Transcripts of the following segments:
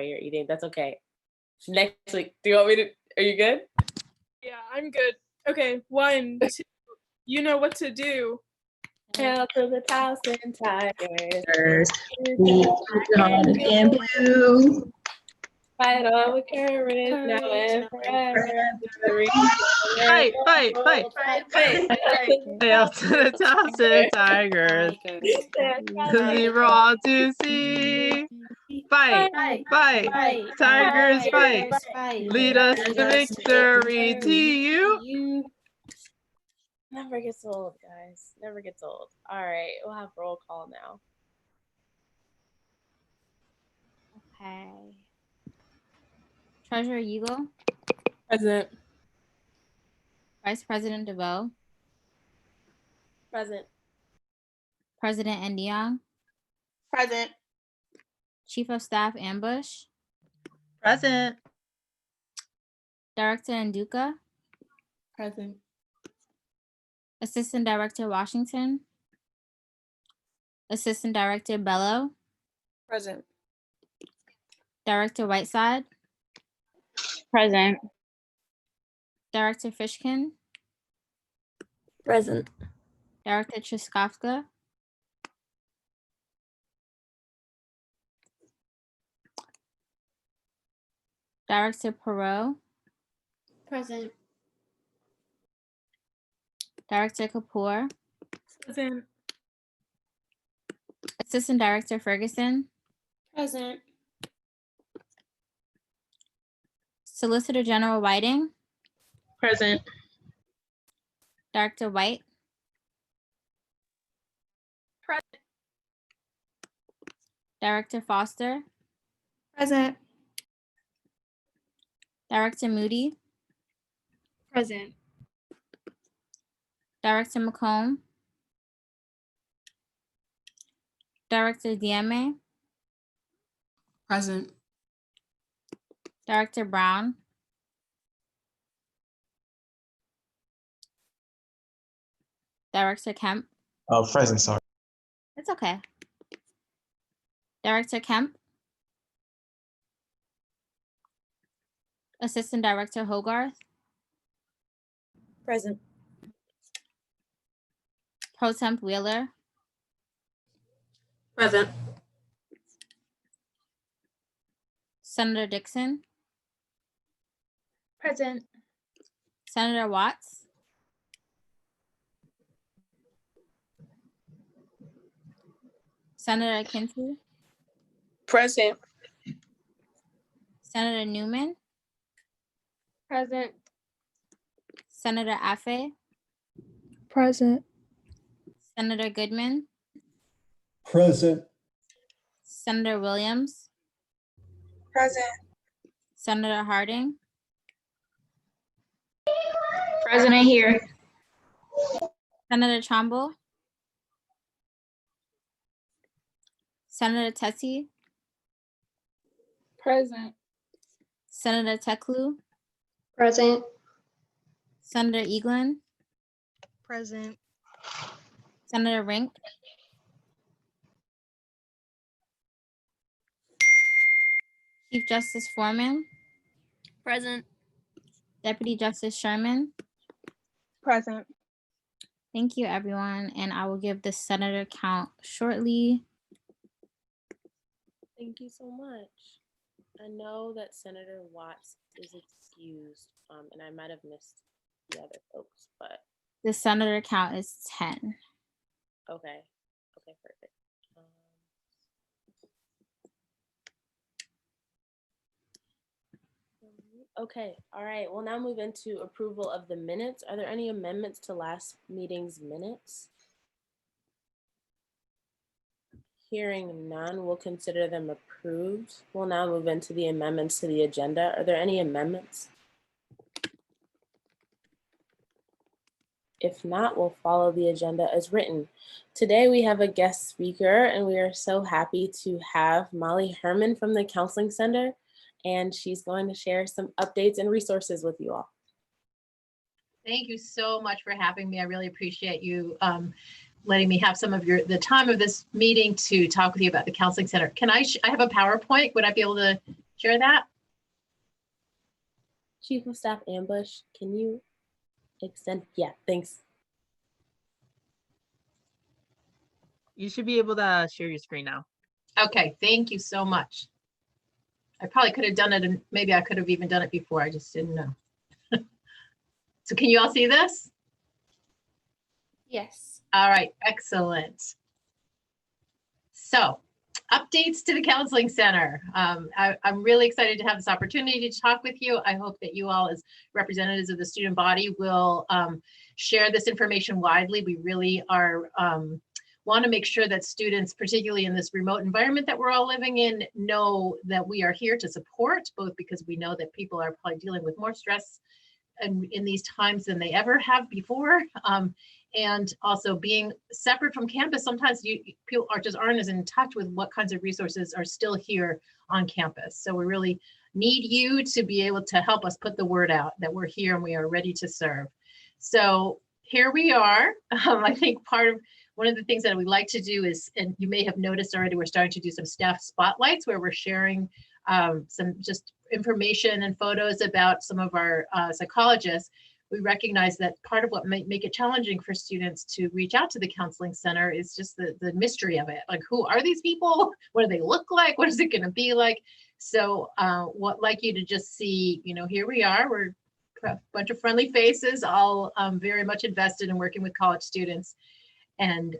you're eating. That's okay. Next week, do you want me to, are you good? Yeah, I'm good. Okay, 1, 2, you know what to do. Hail to the Towson Tigers. We are in blue. Fight on with courage now and forever. Fight, fight, fight. Hail to the Towson Tigers. 0 to C. Fight, fight, Tigers, fight. Lead us to victory. TU. Never gets old, guys. Never gets old. All right, we'll have roll call now. Okay. Treasurer Eagle, Present. Vice President DeVoe, Present. President Ndiang, Present. Chief of Staff Ambush, Present. Director Nduka, Present. Assistant Director Washington, Assistant Director Bello, Present. Director Whiteside, Present. Director Fishkin, Present. Director Triskovska, Director Perot, Present. Director Kapoor, Present. Assistant Director Ferguson, Present. Solicitor General Whiting, Present. Director White, Present. Director Foster, Present. Director Moody, Present. Director McComb, Director Dieme, Present. Director Brown, Director Kemp. Present, sorry. It's okay. Director Kemp, Assistant Director Hogarth, Present. Pro Temp Wheeler, Present. Senator Dixon, Present. Senator Watts, Senator Kinsey, Present. Senator Newman, Present. Senator Afe, Present. Senator Goodman, Present. Senator Williams, Present. Senator Harding, President here. Senator Trumbull, Senator Tessie, Present. Senator Teklu, Present. Senator Eaglin, Present. Senator Rink, Chief Justice Foreman, Present. Deputy Justice Sherman. Present. Thank you, everyone, and I will give the senator count shortly. Thank you so much. I know that Senator Watts is excused, and I might have missed the other folks, but The senator count is 10. okay. Okay, perfect. Okay, all right. We'll now move into approval of the minutes. Are there any amendments to last meeting's minutes? Hearing none, we'll consider them approved. We'll now move into the amendments to the agenda. Are there any amendments? If not, we'll follow the agenda as written. Today we have a guest speaker, and we are so happy to have Molly Herman from the Counseling Center, and she's going to share some updates and resources with you all. Thank you so much for having me. I really appreciate you letting me have some of the time of this meeting to talk with you about the Counseling Center. Can I have a PowerPoint? Would I be able to share that? Chief of Staff Ambush, can you extend? Yeah, thanks. You should be able to share your screen now. Okay, thank you so much. I probably could have done it, and maybe I could have even done it before. I just didn't know. So can you all see this? Yes. All right, excellent. So updates to the Counseling Center. I'm really excited to have this opportunity to talk with you. I hope that you all, as representatives of the student body, will share this information widely. We really are want to make sure that students, particularly in this remote environment that we're all living in, know that we are here to support, both because we know that people are probably dealing with more stress in these times than they ever have before. And also being separate from campus, sometimes people aren't as in touch with what kinds of resources are still here on campus. So we really need you to be able to help us put the word out that we're here and we are ready to serve. So here we are. I think one of the things that we like to do is, and you may have noticed already, we're starting to do some staff spotlights where we're sharing some just information and photos about some of our psychologists. We recognize that part of what might make it challenging for students to reach out to the Counseling Center is just the mystery of it. Like, who are these people? What do they look like? What is it going to be like? So like you to just see, here we are. We're a bunch of friendly faces, all very much invested in working with college students. And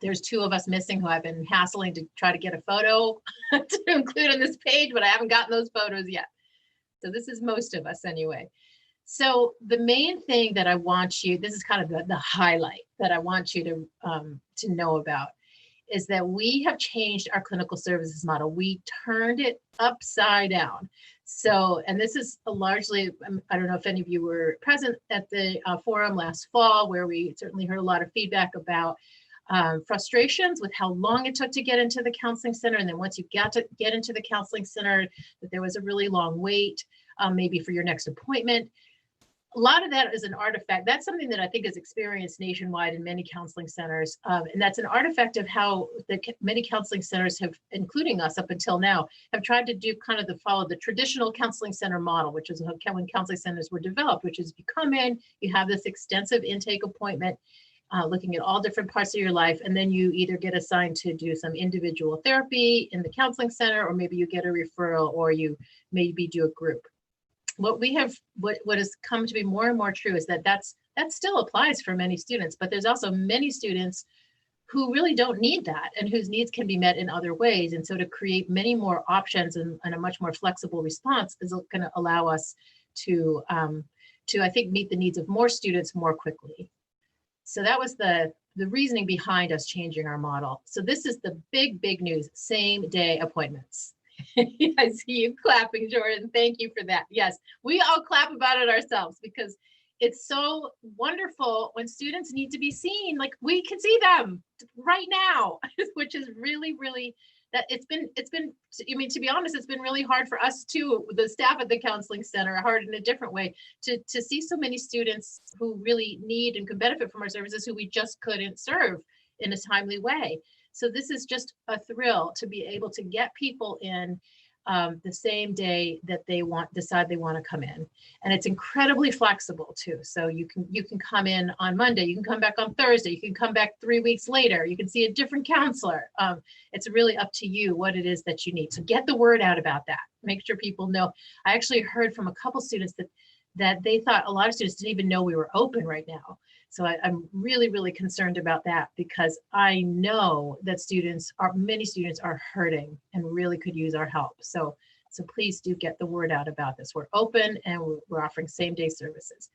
there's two of us missing who I've been hassling to try to get a photo to include on this page, but I haven't gotten those photos yet. So this is most of us anyway. So the main thing that I want you, this is kind of the highlight that I want you to know about, is that we have changed our clinical services model. We turned it upside down. So, and this is largely, I don't know if any of you were present at the forum last fall, where we certainly heard a lot of feedback about frustrations with how long it took to get into the Counseling Center. And then once you got to get into the Counseling Center, that there was a really long wait, maybe for your next appointment. A lot of that is an artifact. That's something that I think is experienced nationwide in many counseling centers. And that's an artifact of how many counseling centers have, including us up until now, have tried to do kind of follow the traditional counseling center model, which is when counseling centers were developed, which is you come in, you have this extensive intake appointment, looking at all different parts of your life, and then you either get assigned to do some individual therapy in the counseling center, or maybe you get a referral, or you maybe do a group. What has come to be more and more true is that still applies for many students, but there's also many students who really don't need that and whose needs can be met in other ways. And so to create many more options and a much more flexible response is going to allow us to I think meet the needs of more students more quickly. So that was the reasoning behind us changing our model. So this is the big news: same day appointments. I see you clapping, Jordan. Thank you for that. Yes, we all clap about it ourselves because it's so wonderful when students need to be seen. Like, we can see them right now, which is really, that it's been, I mean, to be honest, it's been really hard for us too, the staff at the Counseling Center, hard in a different way, to see so many students who really need and can benefit from our services who we just couldn't serve in a timely way. So this is just a thrill to be able to get people in the same day that they decide they want to come in. And it's incredibly flexible too. So you can come in on Monday, you can come back on Thursday, you can come back 3 weeks later, you can see a different counselor. It's really up to you what it is that you need. So get the word out about that. Make sure people know. I actually heard from a couple students that they thought a lot of students didn't even know we were open right now. So I'm really concerned about that, because I know that many students are hurting and really could use our help. So please do get the word out about this. We're open and we're offering same day services.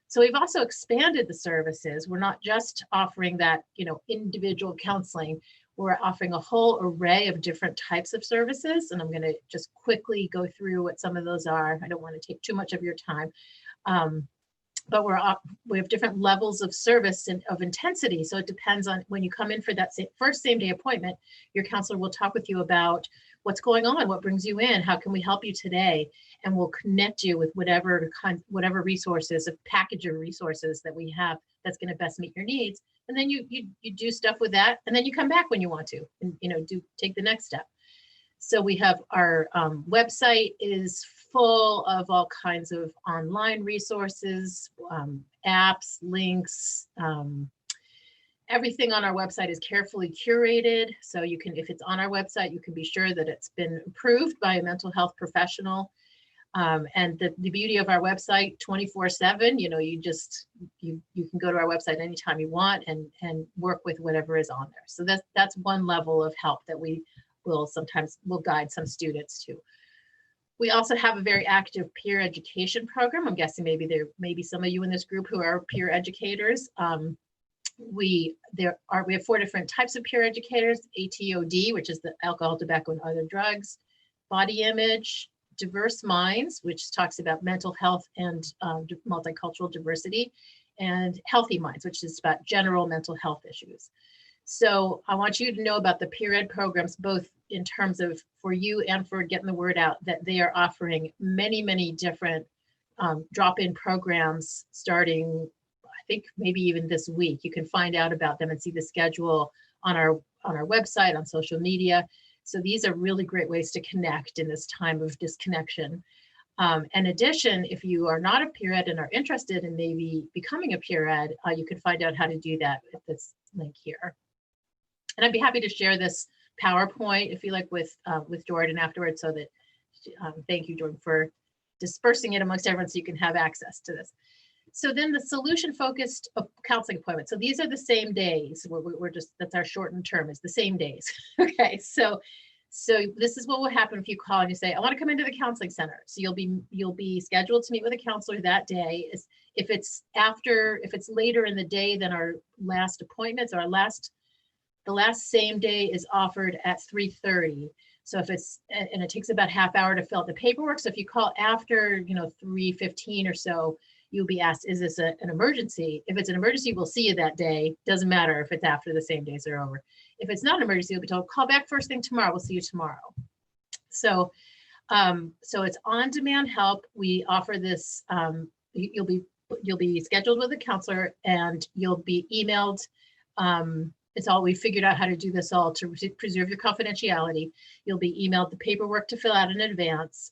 So we've also expanded the services. We're not just offering that, individual counseling. We're offering a whole array of different types of services. And I'm going to just quickly go through what some of those are. I don't want to take too much of your time. But we have different levels of service and of intensity. So it depends on when you come in for that first same day appointment, your counselor will talk with you about what's going on, what brings you in, how can we help you today? And we'll connect you with whatever resources, a package of resources that we have that's going to best meet your needs. And then you do stuff with that, and then you come back when you want to, and take the next step. So we have our website is full of all kinds of online resources, apps, links. Everything on our website is carefully curated. So you can, if it's on our website, you can be sure that it's been approved by a mental health professional. And the beauty of our website 24/7, you know, you can go to our website anytime you want and work with whatever is on there. So that's one level of help that we will guide some students to. We also have a very active peer education program. I'm guessing maybe there may be some of you in this group who are peer educators. We have 4 different types of peer educators: ATOD, which is the alcohol, tobacco, and other drugs; body image; diverse minds, which talks about mental health and multicultural diversity; and healthy minds, which is about general mental health issues. So I want you to know about the peer ed programs, both in terms of for you and for getting the word out, that they are offering many, many different drop-in programs starting, I think maybe even this week. You can find out about them and see the schedule on our website, on social media. So these are really great ways to connect in this time of disconnection. In addition, if you are not a peer ed and are interested in maybe becoming a peer ed, you can find out how to do that at this link here. And I'd be happy to share this PowerPoint, if you like, with Jordan afterwards, so that, thank you, Jordan, for dispersing it amongst everyone so you can have access to this. So then the solution-focused counseling appointment. So these are the same days. We're just, that's our shortened term, is the same days. Okay, so this is what will happen if you call and you say, I want to come into the counseling center. So you'll be scheduled to meet with a counselor that day. If it's later in the day than our last appointments, or the last same day is offered at 3:30. So if it's, and it takes about half hour to fill out the paperwork. So if you call after, 3:15 or so, you'll be asked, is this an emergency? If it's an emergency, we'll see you that day. Doesn't matter if it's after the same days are over. If it's not an emergency, you'll be told, call back first thing tomorrow. We'll see you tomorrow. So it's on-demand help. We offer this, you'll be scheduled with a counselor and you'll be emailed. We figured out how to do this all to preserve your confidentiality. You'll be emailed the paperwork to fill out in advance,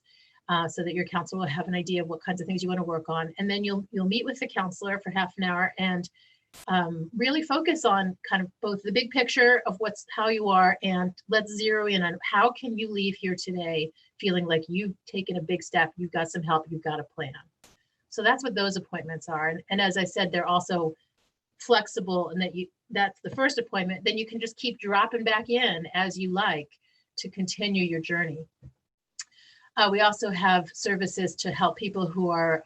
so that your counselor will have an idea of what kinds of things you want to work on. And then you'll meet with the counselor for half an hour and really focus on kind of both the big picture of how you are, and let's zero in on how can you leave here today feeling like you've taken a big step, you've got some help, you've got a plan. So that's what those appointments are. And as I said, they're also flexible, and that's the first appointment. Then you can just keep dropping back in as you like to continue your journey. We also have services to help people who are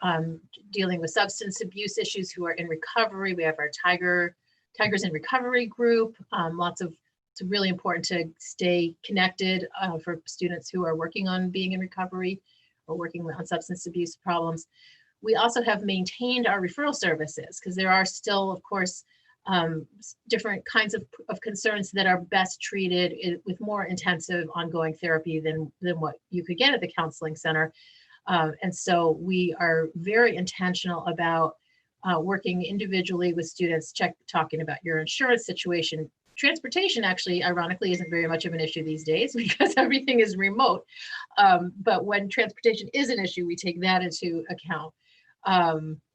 dealing with substance abuse issues, who are in recovery. We have our Tigers in Recovery group. It's really important to stay connected for students who are working on being in recovery or working on substance abuse problems. We also have maintained our referral services because there are still, of course, different kinds of concerns that are best treated with more intensive ongoing therapy than what you could get at the counseling center. And so we are very intentional about working individually with students, talking about your insurance situation. Transportation actually, ironically, isn't very much of an issue these days because everything is remote. But when transportation is an issue, we take that into account.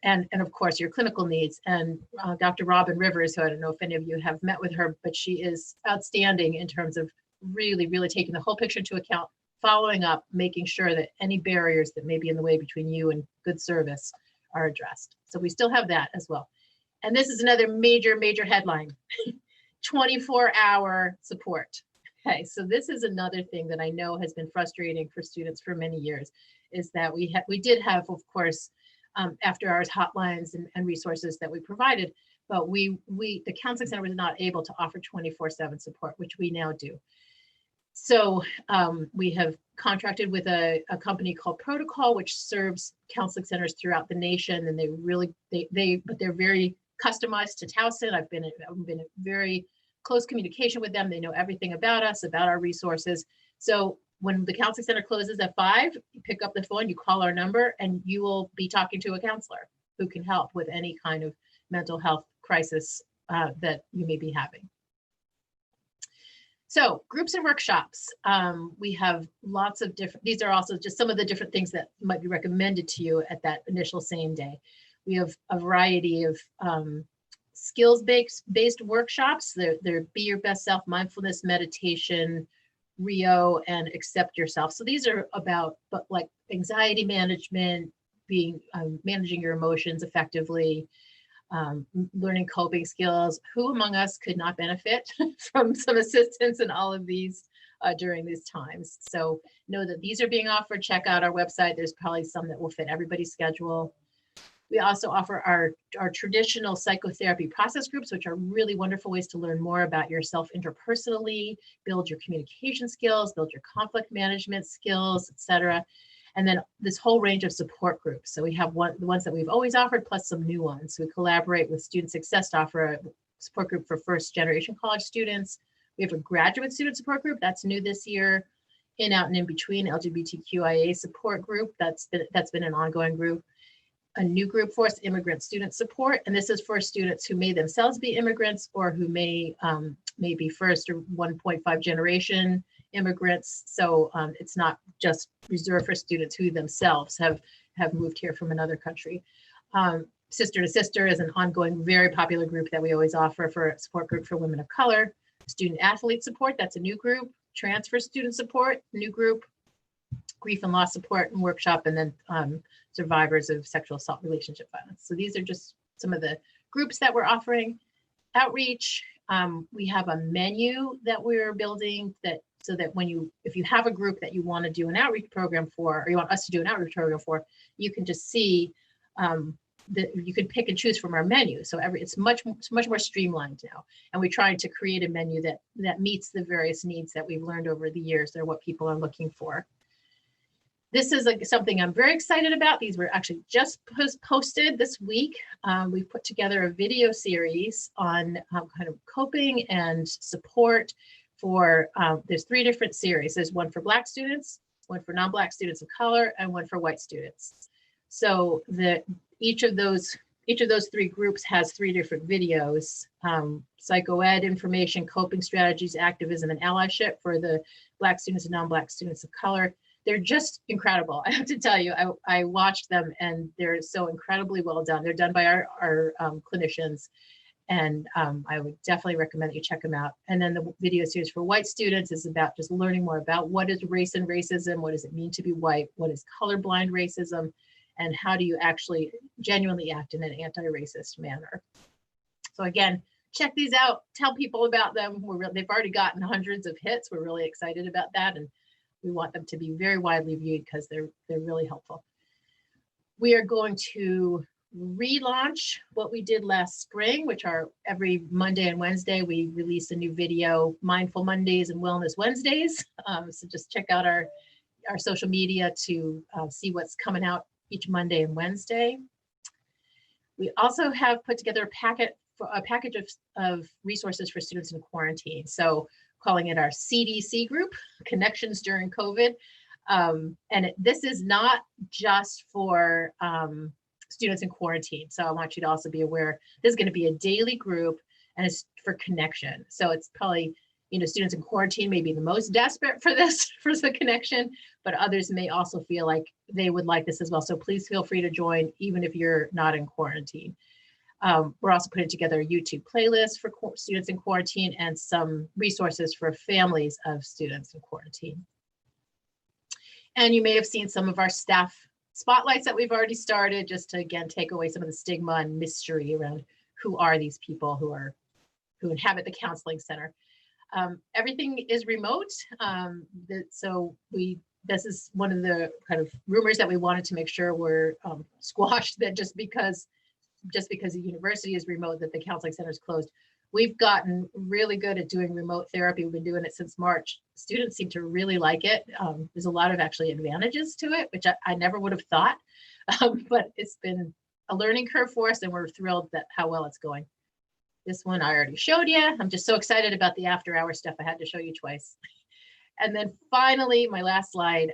And of course, your clinical needs. And Dr. Robin Rivers, who I don't know if any of you have met with her, but she is outstanding in terms of really, really taking the whole picture into account, following up, making sure that any barriers that may be in the way between you and good service are addressed. So we still have that as well. And this is another major, major headline, 24-hour support. Okay, so this is another thing that I know has been frustrating for students for many years, is that we did have, of course, after hours hotlines and resources that we provided, but the counseling center was not able to offer 24/7 support, which we now do. So we have contracted with a company called Protocol, which serves counseling centers throughout the nation, and they're very customized to Towson. I've been in very close communication with them. They know everything about us, about our resources. So when the counseling center closes at 5, you pick up the phone, you call our number, and you will be talking to a counselor who can help with any kind of mental health crisis that you may be having. So groups and workshops, we have lots of different, these are also just some of the different things that might be recommended to you at that initial same day. We have a variety of skills-based workshops. They're Be Your Best Self, mindfulness, meditation, Rio, and accept yourself. So these are about like anxiety management, being managing your emotions effectively, learning coping skills. Who among us could not benefit from some assistance in all of these during these times? So know that these are being offered. Check out our website. There's probably some that will fit everybody's schedule. We also offer our traditional psychotherapy process groups, which are really wonderful ways to learn more about yourself interpersonally, build your communication skills, build your conflict management skills, etc. And then this whole range of support groups. So we have the ones that we've always offered, plus some new ones. We collaborate with Student Success to offer a support group for first generation college students. We have a graduate student support group that's new this year. In, out, and in between LGBTQIA support group. That's been an ongoing group. A new group for us, immigrant student support. And this is for students who may themselves be immigrants or who may be first or 1.5 generation immigrants. So it's not just reserved for students who themselves have moved here from another country. Sister to Sister is an ongoing, very popular group that we always offer for a support group for women of color. Student athlete support, that's a new group. Transfer student support, new group. Grief and loss support and workshop, and then survivors of sexual assault, relationship violence. So these are just some of the groups that we're offering. Outreach, we have a menu that we're building so that if you have a group that you want to do an outreach program for, or you want us to do an outreach program for, you can just see that you can pick and choose from our menu. So it's much more streamlined now. And we're trying to create a menu that meets the various needs that we've learned over the years. They're what people are looking for. This is something I'm very excited about. These were actually just posted this week. We've put together a video series on kind of coping and support for, there's 3 different series. There's one for Black students, one for non-Black students of color, and one for white students. So each of those 3 groups has 3 different videos, psychoed information, coping strategies, activism, and allyship for the Black students and non-Black students of color. They're just incredible. I have to tell you, I watched them and they're so incredibly well done. They're done by our clinicians, and I would definitely recommend that you check them out. And then the video series for white students is about just learning more about what is race and racism, what does it mean to be white, what is colorblind racism, and how do you actually genuinely act in an anti-racist manner. So again, check these out, tell people about them. They've already gotten hundreds of hits. We're really excited about that. And we want them to be very widely viewed because they're really helpful. We are going to relaunch what we did last spring, which are every Monday and Wednesday, we release a new video, Mindful Mondays and Wellness Wednesdays. So just check out our social media to see what's coming out each Monday and Wednesday. We also have put together a package of resources for students in quarantine. So calling it our CDC group, Connections During COVID. And this is not just for students in quarantine. So I want you to also be aware, this is gonna be a daily group and it's for connection. So it's probably, students in quarantine may be the most desperate for this, for the connection, but others may also feel like they would like this as well. So please feel free to join, even if you're not in quarantine. We're also putting together a YouTube playlist for students in quarantine and some resources for families of students in quarantine. And you may have seen some of our staff spotlights that we've already started, just to, again, take away some of the stigma and mystery around who are these people who inhabit the counseling center. Everything is remote. So this is one of the kind of rumors that we wanted to make sure were squashed, that just because the university is remote, that the counseling center is closed. We've gotten really good at doing remote therapy. We've been doing it since March. Students seem to really like it. There's a lot of actually advantages to it, which I never would have thought, but it's been a learning curve for us and we're thrilled that how well it's going. This one I already showed you. I'm just so excited about the after hour stuff. I had to show you twice. And then finally, my last slide.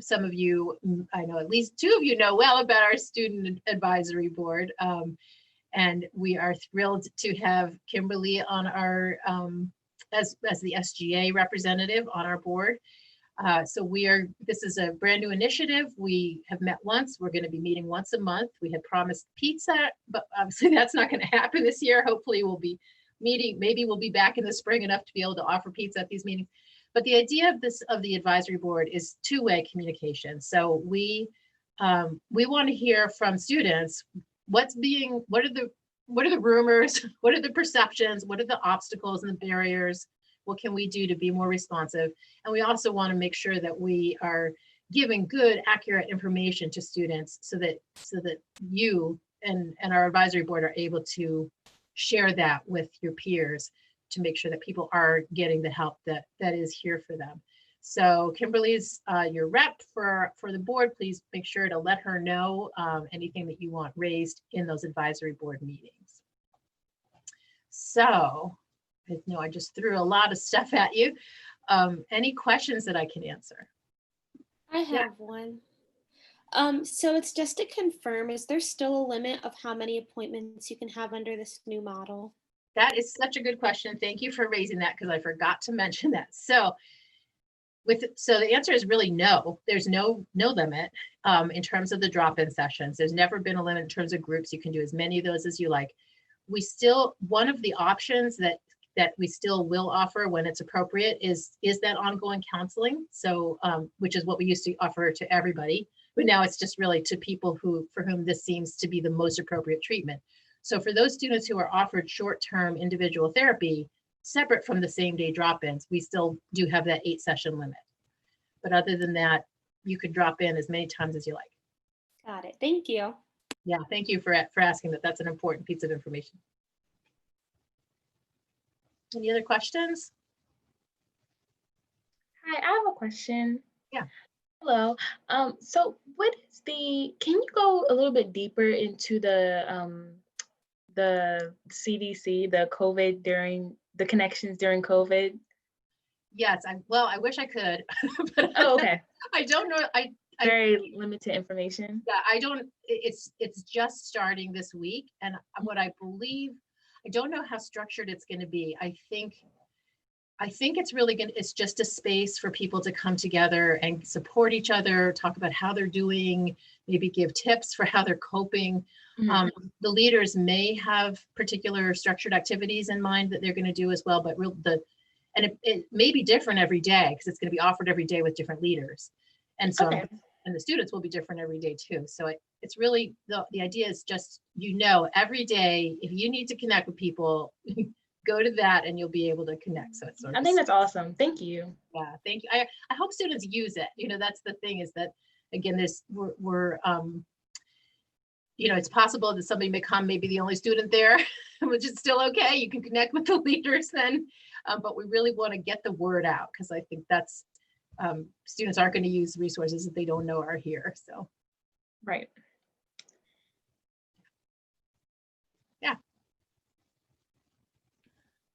Some of you, I know at least 2 of you know well about our student advisory board. And we are thrilled to have Kimberly on our as the SGA representative on our board. So this is a brand new initiative. We have met once. We're going to be meeting once a month. We had promised pizza, but obviously that's not going to happen this year. Hopefully we'll be meeting, maybe we'll be back in the spring enough to be able to offer pizza at these meetings. But the idea of the advisory board is two-way communication. So we want to hear from students what are the rumors, what are the perceptions, what are the obstacles and the barriers, what can we do to be more responsive? And we also want to make sure that we are giving good, accurate information to students so that you and our advisory board are able to share that with your peers to make sure that people are getting the help that is here for them. So Kimberly's your rep for the board. Please make sure to let her know anything that you want raised in those advisory board meetings. So I know I just threw a lot of stuff at you. Any questions that I can answer? I have one. So it's just to confirm, is there still a limit of how many appointments you can have under this new model? That is such a good question. Thank you for raising that because I forgot to mention that. So the answer is really no. There's no limit in terms of the drop-in sessions. There's never been a limit in terms of groups. You can do as many of those as you like. One of the options that we still will offer when it's appropriate is that ongoing counseling. So which is what we used to offer to everybody, but now it's just really to people for whom this seems to be the most appropriate treatment. So for those students who are offered short-term individual therapy, separate from the same day drop-ins, we still do have that 8-session limit. But other than that, you could drop in as many times as you like. Got it. Thank you. Yeah, thank you for asking that. That's an important piece of information. Any other questions? Hi, I have a question. Yeah. Hello. So can you go a little bit deeper into the CDC, the COVID the connections during COVID? Yes, I wish I could. But Oh, okay. I don't know. Very limited information. Yeah, I don't, it's just starting this week. And what I believe, I don't know how structured it's going to be. I think it's just a space for people to come together and support each other, talk about how they're doing, maybe give tips for how they're coping. Mhm. The leaders may have particular structured activities in mind that they're going to do as well, but it may be different every day because it's going to be offered every day with different leaders. And so, Okay. and the students will be different every day too. So it's really, the idea is just, every day, if you need to connect with people, go to that and you'll be able to connect. So it's sort of, I think that's awesome. Thank you. yeah, thank you. I hope students use it. That's the thing is that, again, it's possible that somebody may come, maybe the only student there, which is still okay. You can connect with the leaders then, but we really want to get the word out because I think that's, students aren't going to use resources that they don't know are here. So, Right. yeah.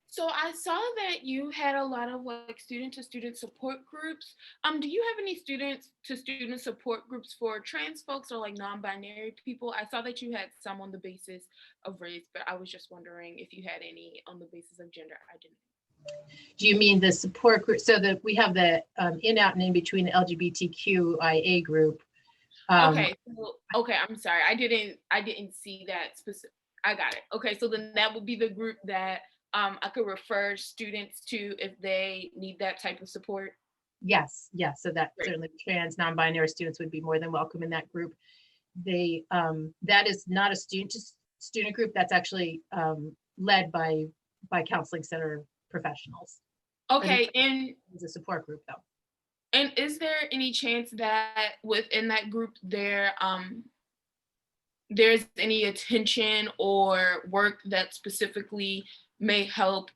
So I saw that you had a lot of student-to-student support groups. Do you have any student-to-student support groups for trans folks or non-binary people? I saw that you had some on the basis of race, but I was just wondering if you had any on the basis of gender identity. Do you mean the support group? So that we have the in, out, and in between LGBTQIA group. Okay, I'm sorry. I didn't see that specific. I got it. Okay, so then that would be the group that I could refer students to if they need that type of support. Yes. So that Great. certainly trans, non-binary students would be more than welcome in that group. That is not a student-to-student group. That's actually led by counseling center professionals. Okay, and it's a support group though. And is there any chance that within that group there's any attention or work that specifically may help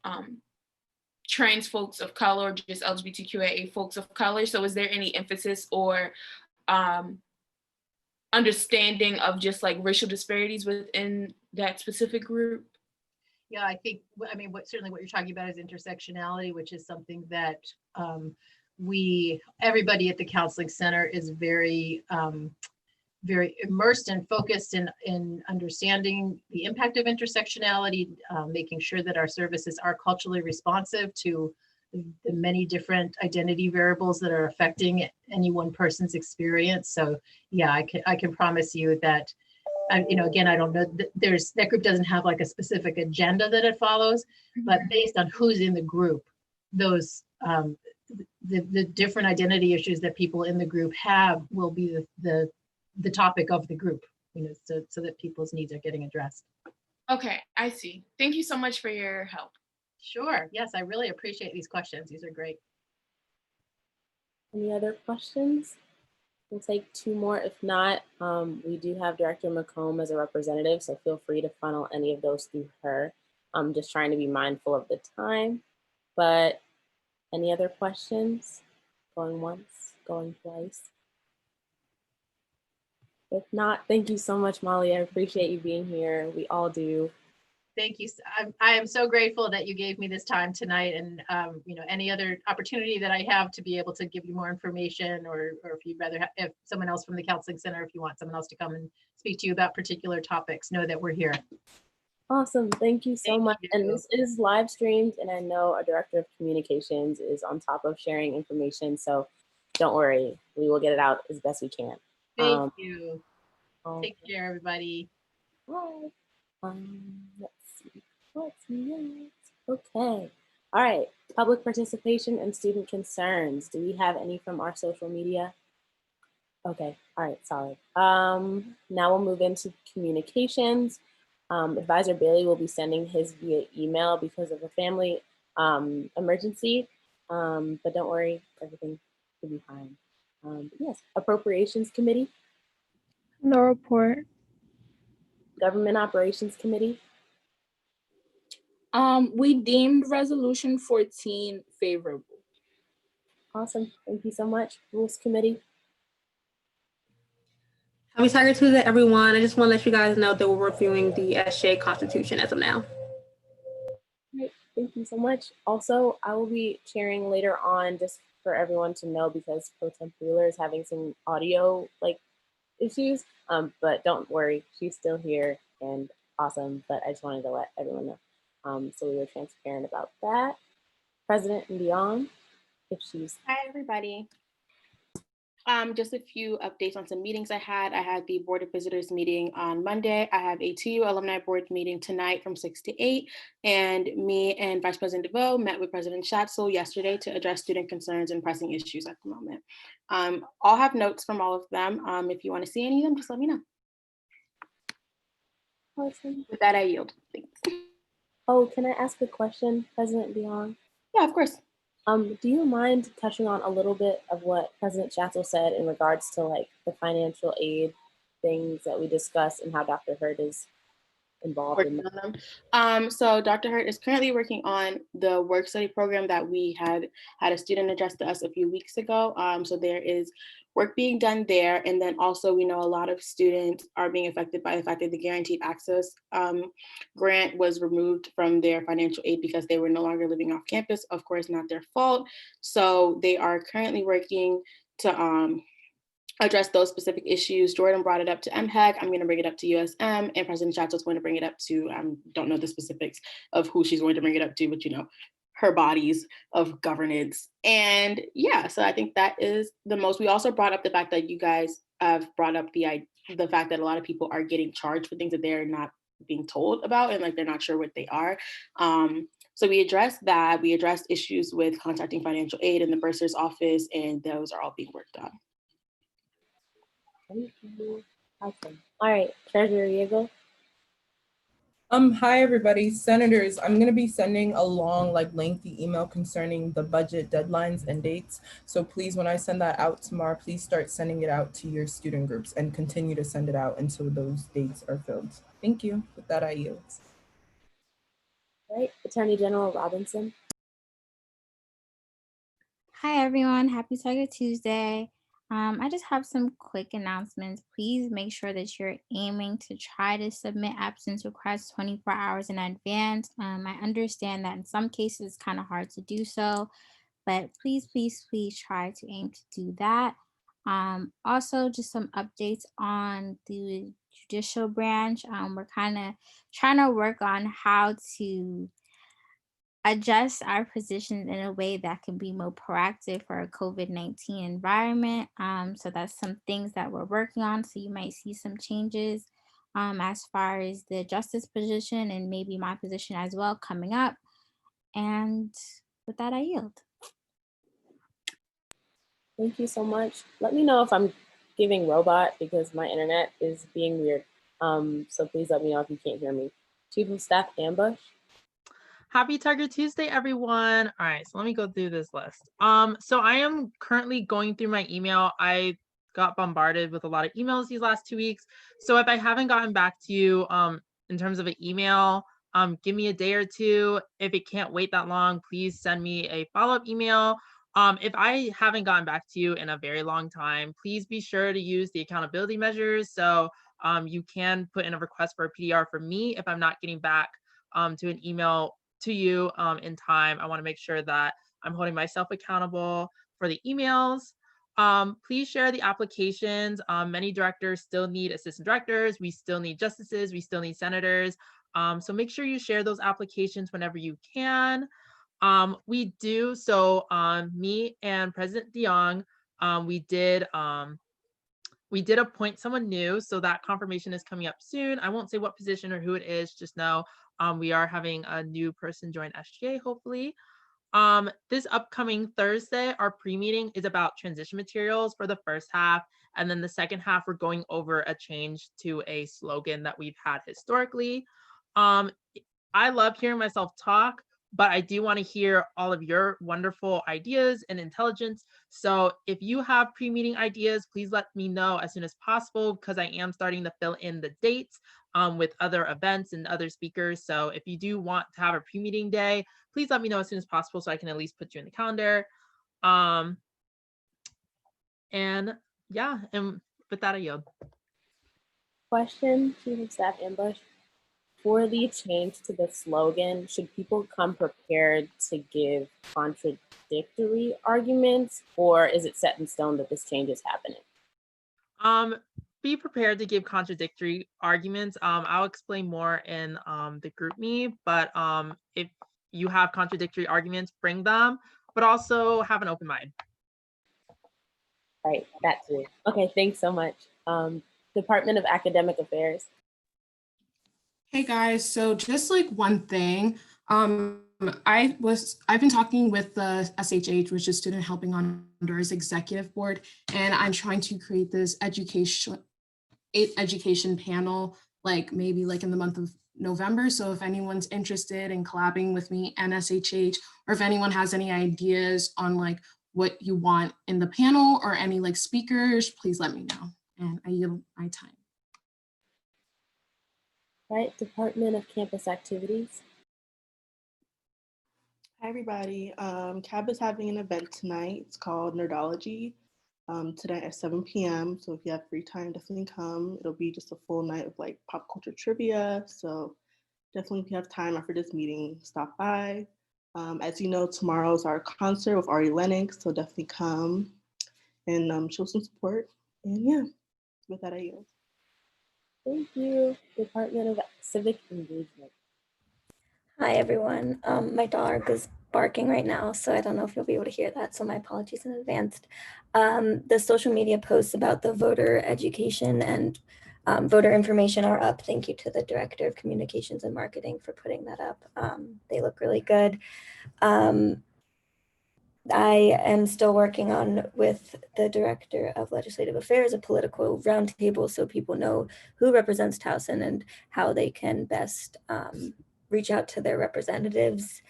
trans folks of color or just LGBTQIA folks of color? So is there any emphasis or understanding of just racial disparities within that specific group? Yeah, I think, certainly what you're talking about is intersectionality, which is something that everybody at the counseling center is very very immersed and focused in understanding the impact of intersectionality, making sure that our services are culturally responsive to the many different identity variables that are affecting any one person's experience. So yeah, I can promise you that, again, I don't know, that group doesn't have like a specific agenda that it follows, but based on who's in the group, those the different identity issues that people in the group have will be the topic of the group, so that people's needs are getting addressed. Okay, I see. Thank you so much for your help. Sure. Yes, I really appreciate these questions. These are great. Any other questions? We'll take 2 more. If not, we do have Director McComb as a representative, so feel free to funnel any of those through her. I'm just trying to be mindful of the time, but any other questions? Going once, going twice. If not, thank you so much, Molly. I appreciate you being here. We all do. Thank you. I am so grateful that you gave me this time tonight, and any other opportunity that I have to be able to give you more information, or if you'd rather have someone else from the counseling center, if you want someone else to come and speak to you about particular topics, know that we're here. Awesome. Thank you so Thank much. you. And this is live streamed, and I know our Director of Communications is on top of sharing information, so don't worry. We will get it out as best we can. Thank you. Oh, Take care, everybody. bye. Let's see. What's next? Okay. All right. Public participation and student concerns. Do we have any from our social media? Okay. All right. Solid. Now we'll move into communications. Advisor Bailey will be sending his via email because of a family emergency. But don't worry, everything will be fine. Yes. Appropriations Committee. No report. Government Operations Committee. We deemed resolution 14 favorable. Awesome. Thank you so much. Rules Committee. Happy Tiger Tuesday, everyone. I just want to let you guys know that we're reviewing the SJ Constitution as of now. Great. Thank you so much. Also, I will be sharing later on, just for everyone to know, because Pro Temp Wheeler is having some audio issues. But don't worry, she's still here and awesome. But I just wanted to let everyone know. So we were transparent about that. President and beyond, if she's. Hi, everybody. Just a few updates on some meetings I had. I had the Board of Visitors meeting on Monday. I have a TU Alumni Board meeting tonight from 6 to 8. And me and Vice President DeVoe met with President Schatzel yesterday to address student concerns and pressing issues at the moment. I'll have notes from all of them. If you want to see any of them, just let me know. Awesome. With that, I yield. Thanks. Oh, can I ask a question, President Beyond? Yeah, of course. Do you mind touching on a little bit of what President Schatzel said in regards to the financial aid things that we discussed and how Dr. Hurd is involved in them? So Dr. Hurd is currently working on the work study program that we had a student address to us a few weeks ago. So there is work being done there. And then also we know a lot of students are being affected by the fact that the Guaranteed Access grant was removed from their financial aid because they were no longer living off campus. Of course, not their fault. So they are currently working to address those specific issues. Jordan brought it up to MHEC. I'm going to bring it up to USM, and President Schatzel is going to bring it up to, don't know the specifics of who she's going to bring it up to, but her bodies of governance. And yeah, so I think that is the most. We also brought up the fact that you guys have brought up the fact that a lot of people are getting charged for things that they're not being told about, and they're not sure what they are. So we addressed that. We addressed issues with contacting financial aid in the bursar's office, and those are all being worked on. Thank you. Awesome. All right, Treasurer Diego. Hi everybody, senators. I'm going to be sending a long, lengthy email concerning the budget deadlines and dates. So please, when I send that out tomorrow, please start sending it out to your student groups and continue to send it out until those dates are filled. Thank you. With that, I yield. All right, Attorney General Robinson. Hi everyone, happy Tiger Tuesday. I just have some quick announcements. Please make sure that you're aiming to try to submit absence requests 24 hours in advance. I understand that in some cases it's kind of hard to do so, but please try to aim to do that. Also, just some updates on the judicial branch. We're kind of trying to work on how to adjust our positions in a way that can be more proactive for a COVID-19 environment. So that's some things that we're working on. So you might see some changes as far as the justice position and maybe my position as well coming up. And with that, I yield. Thank you so much. Let me know if I'm giving robot because my internet is being weird. So please let me know if you can't hear me. Chief of Staff Ambush. Happy Tiger Tuesday, everyone. All right, so let me go through this list. So I am currently going through my email. I got bombarded with a lot of emails these last 2 weeks. So if I haven't gotten back to you in terms of an email, give me a day or two. If it can't wait that long, please send me a follow-up email. If I haven't gotten back to you in a very long time, please be sure to use the accountability measures. So you can put in a request for a PDR for me if I'm not getting back to an email to you in time. I want to make sure that I'm holding myself accountable for the emails. Please share the applications. Many directors still need assistant directors. We still need justices. We still need senators. So make sure you share those applications whenever you can. We do. So me and President DeYoung, we did appoint someone new, so that confirmation is coming up soon. I won't say what position or who it is, just know we are having a new person join SGA, hopefully. This upcoming Thursday, our pre-meeting is about transition materials for the first half, and then the second half, we're going over a change to a slogan that we've had historically. I love hearing myself talk, but I do want to hear all of your wonderful ideas and intelligence. So if you have pre-meeting ideas, please let me know as soon as possible because I am starting to fill in the dates with other events and other speakers. So if you do want to have a pre-meeting day, please let me know as soon as possible so I can at least put you in the calendar. And yeah, and with that, I yield. Question, Chief of Staff Ambush. For the change to the slogan, should people come prepared to give contradictory arguments, or is it set in stone that this change is happening? Be prepared to give contradictory arguments. I'll explain more in the group me, but if you have contradictory arguments, bring them, but also have an open mind. Right, that too. Okay, thanks so much. Department of Academic Affairs. Hey guys, so just like one thing, I've been talking with the SHH, which is Student Helping Honduras Executive Board, and I'm trying to create this education panel, like maybe like in the month of November. So if anyone's interested in collabing with me and SHH, or if anyone has any ideas on like what you want in the panel or any like speakers, please let me know. And I yield my time. Right, Department of Campus Activities. Hi everybody, CAB is having an event tonight. It's called Nerdology tonight at 7 p.m. So if you have free time, definitely come. It'll be just a full night of like pop culture trivia. So definitely if you have time after this meeting, stop by. As you know, tomorrow's our concert with Ari Lennox, so definitely come and show some support. And yeah, with that I yield. Thank you. Department of Civic Engagement. Hi, everyone. My dog is barking right now, so I don't know if you'll be able to hear that, so my apologies in advance. The social media posts about the voter education and voter information are up. Thank you to the Director of Communications and Marketing for putting that up. They look really good. I am still working on with the Director of Legislative Affairs, a political roundtable so people know who represents Towson and how they can best reach out to their representatives.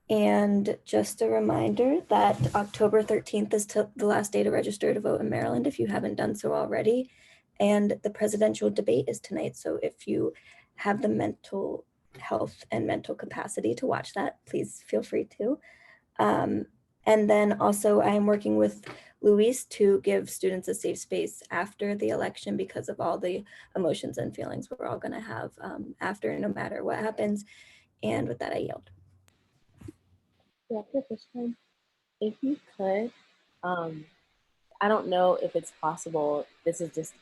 And just a reminder that October 13th is the last day to register to vote in Maryland if you haven't done so already. And the presidential debate is tonight. So if you have the mental health and mental capacity to watch that, please feel free to. And then also I am working with Luis to give students a safe space after the election because of all the emotions and feelings we're all gonna have after, no matter what happens. And with that, I yield. Director Fishman, if you could I don't know if it's possible. This is just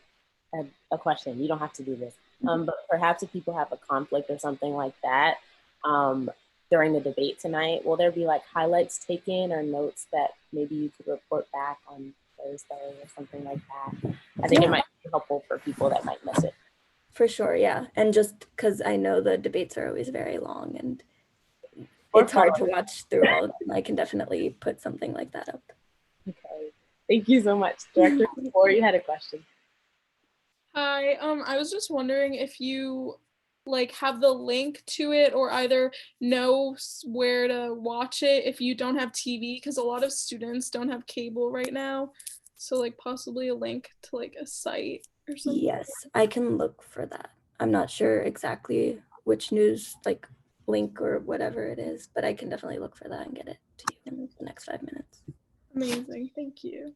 a question. You don't have to do this. But perhaps if people have a conflict or something like that during the debate tonight, will there be like highlights taken or notes that maybe you could report back on Thursday or something like that? I think it might be helpful for people that might miss it. For sure, yeah. And just because I know the debates are always very long and it's hard to watch through all of them, I can definitely put something like that up. Okay. Thank you so much. Director Moore, you had a question. Hi, I was just wondering if you like have the link to it or either know where to watch it if you don't have TV, because a lot of students don't have cable right now. So like possibly a link to like a site or something. Yes, I can look for that. I'm not sure exactly which news like link or whatever it is, but I can definitely look for that and get it to you in the next 5 minutes. Amazing, thank you.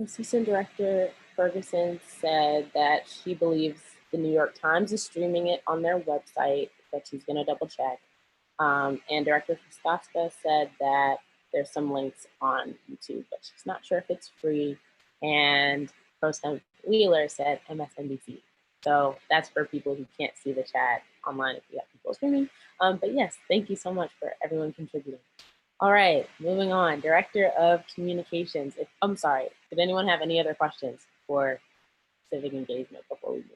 Assistant Director Ferguson said that she believes the New York Times is streaming it on their website, but she's going to double check. And Director Frostowska said that there's some links on YouTube, but she's not sure if it's free. And Pro-Tem Wheeler said MSNBC. So that's for people who can't see the chat online if you have people streaming. But yes, thank you so much for everyone contributing. All right, moving on. Director of Communications. I'm sorry, did anyone have any other questions for civic engagement before we move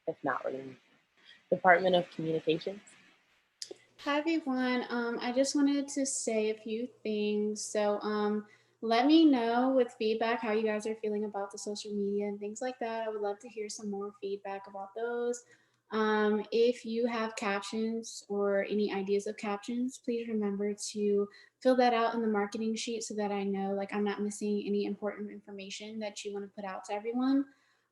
on? If not, we're going to move on. Department of Communications. Hi everyone. I just wanted to say a few things. So let me know with feedback how you guys are feeling about the social media and things like that. I would love to hear some more feedback about those. If you have captions or any ideas of captions, please remember to fill that out in the marketing sheet so that I know like I'm not missing any important information that you want to put out to everyone.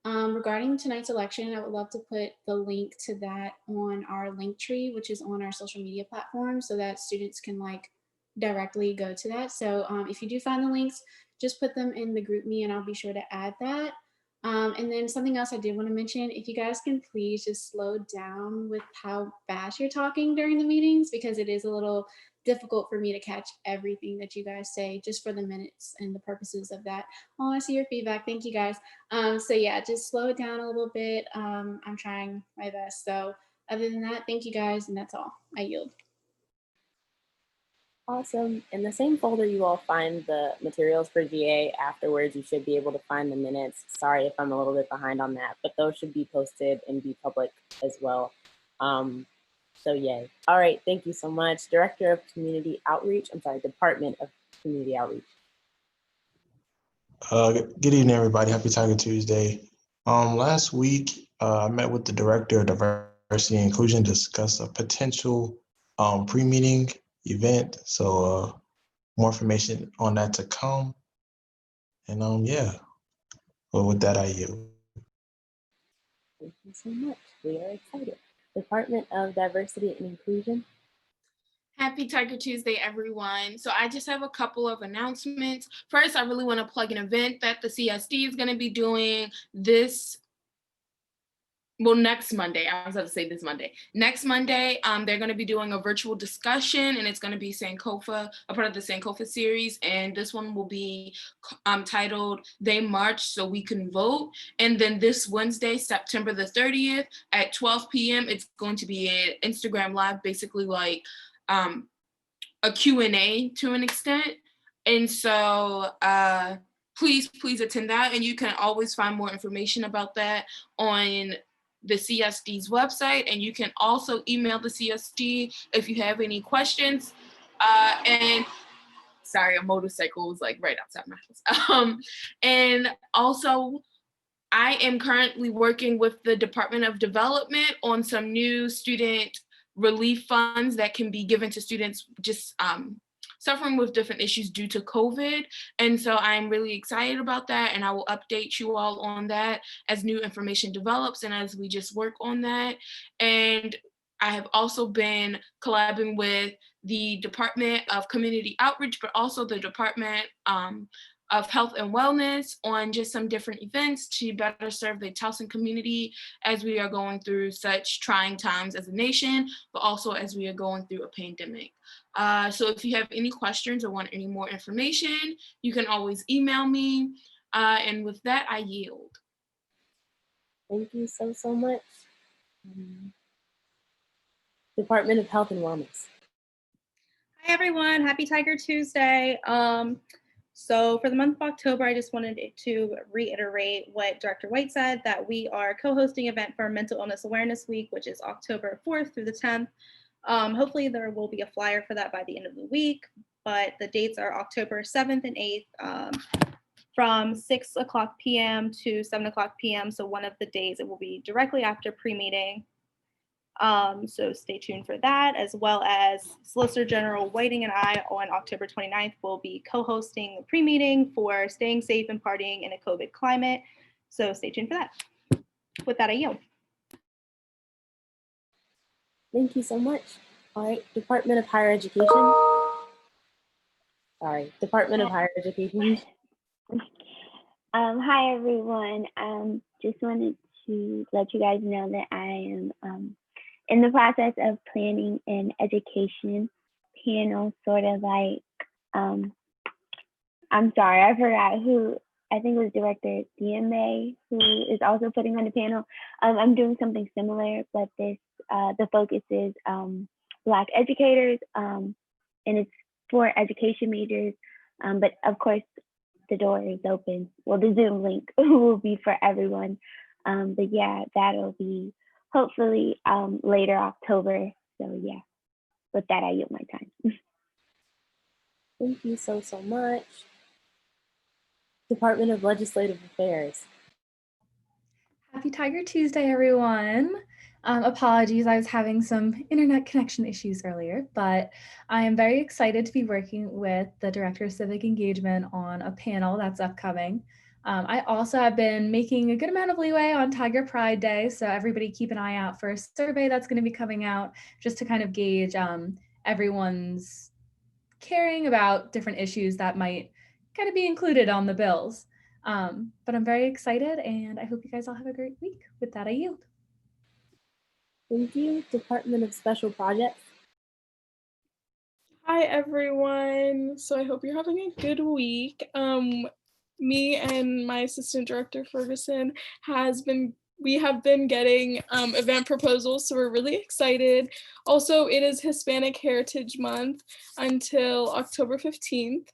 Regarding tonight's election, I would love to put the link to that on our link tree, which is on our social media platform, so that students can like directly go to that. So if you do find the links, just put them in the group me and I'll be sure to add that. And then something else I did want to mention, if you guys can please just slow down with how fast you're talking during the meetings, because it is a little difficult for me to catch everything that you guys say just for the minutes and the purposes of that. Oh, I see your feedback. Thank you guys. So yeah, just slow it down a little bit. I'm trying my best. So other than that, thank you guys. And that's all. I yield. Awesome. In the same folder, you all find the materials for GA. Afterwards, you should be able to find the minutes. Sorry if I'm a little bit behind on that, but those should be posted and be public as well. So yay. All right, thank you so much. Director of Community Outreach, Department of Community Outreach. Good evening, everybody. Happy Tiger Tuesday. Last week, I met with the Director of Diversity and Inclusion to discuss a potential pre-meeting event. So more information on that to come. And yeah, well, with that, I yield. Thank you so much. We are excited. Department of Diversity and Inclusion. Happy Tiger Tuesday, everyone. So I just have a couple of announcements. First, I really want to plug an event that the CSD is going to be doing next Monday. I was about to say this Monday. Next Monday, they're going to be doing a virtual discussion, and it's going to be Sankofa, a part of the Sankofa series. And this one will be titled They March So We Can Vote. And then this Wednesday, September the 30th at 12 p.m., it's going to be an Instagram Live, basically like a Q&A to an extent. And so please attend that. And you can always find more information about that on the CSD's website. And you can also email the CSD if you have any questions. And sorry, a motorcycle was like right outside my house. And also, I am currently working with the Department of Development on some new student relief funds that can be given to students just suffering with different issues due to COVID. And so I'm really excited about that, and I will update you all on that as new information develops and as we just work on that. And I have also been collabing with the Department of Community Outreach, but also the Department of Health and Wellness on just some different events to better serve the Towson community as we are going through such trying times as a nation, but also as we are going through a pandemic. So if you have any questions or want any more information, you can always email me. And with that, I yield. Thank you so much. Department of Health and Wellness. Hi everyone, happy Tiger Tuesday. So for the month of October, I just wanted to reiterate what Director White said, that we are co-hosting an event for Mental Illness Awareness Week, which is October 4th through the 10th. Hopefully there will be a flyer for that by the end of the week, but the dates are October 7th and 8th from 6 o'clock p.m. to 7 o'clock p.m. So one of the days it will be directly after pre-meeting. So stay tuned for that, as well as Solicitor General Whiting and I on October 29th will be co-hosting the pre-meeting for staying safe and partying in a COVID climate. So stay tuned for that. With that, I yield. Thank you so much. All right, Department of Higher Education. Sorry, Department of Higher Education. Hi everyone. Just wanted to let you guys know that I am in the process of planning an education panel, sort of like, I'm sorry, I forgot who, I think it was Director DMA, who is also putting on the panel. I'm doing something similar, but this, the focus is Black educators, and it's for education majors, but of course, the door is open. Well, the Zoom link will be for everyone. But yeah, that'll be hopefully later October. So yeah, with that, I yield my time. Thank you so much. Department of Legislative Affairs. Happy Tiger Tuesday, everyone. Apologies, I was having some internet connection issues earlier, but I am very excited to be working with the Director of Civic Engagement on a panel that's upcoming. I also have been making a good amount of leeway on Tiger Pride Day, so everybody keep an eye out for a survey that's going to be coming out just to kind of gauge everyone's caring about different issues that might kind of be included on the bills. But I'm very excited, and I hope you guys all have a great week. With that, I yield. Thank you. Department of Special Projects. Hi everyone. So I hope you're having a good week. Me and my assistant director Ferguson we have been getting event proposals, so we're really excited. Also, it is Hispanic Heritage Month until October 15th.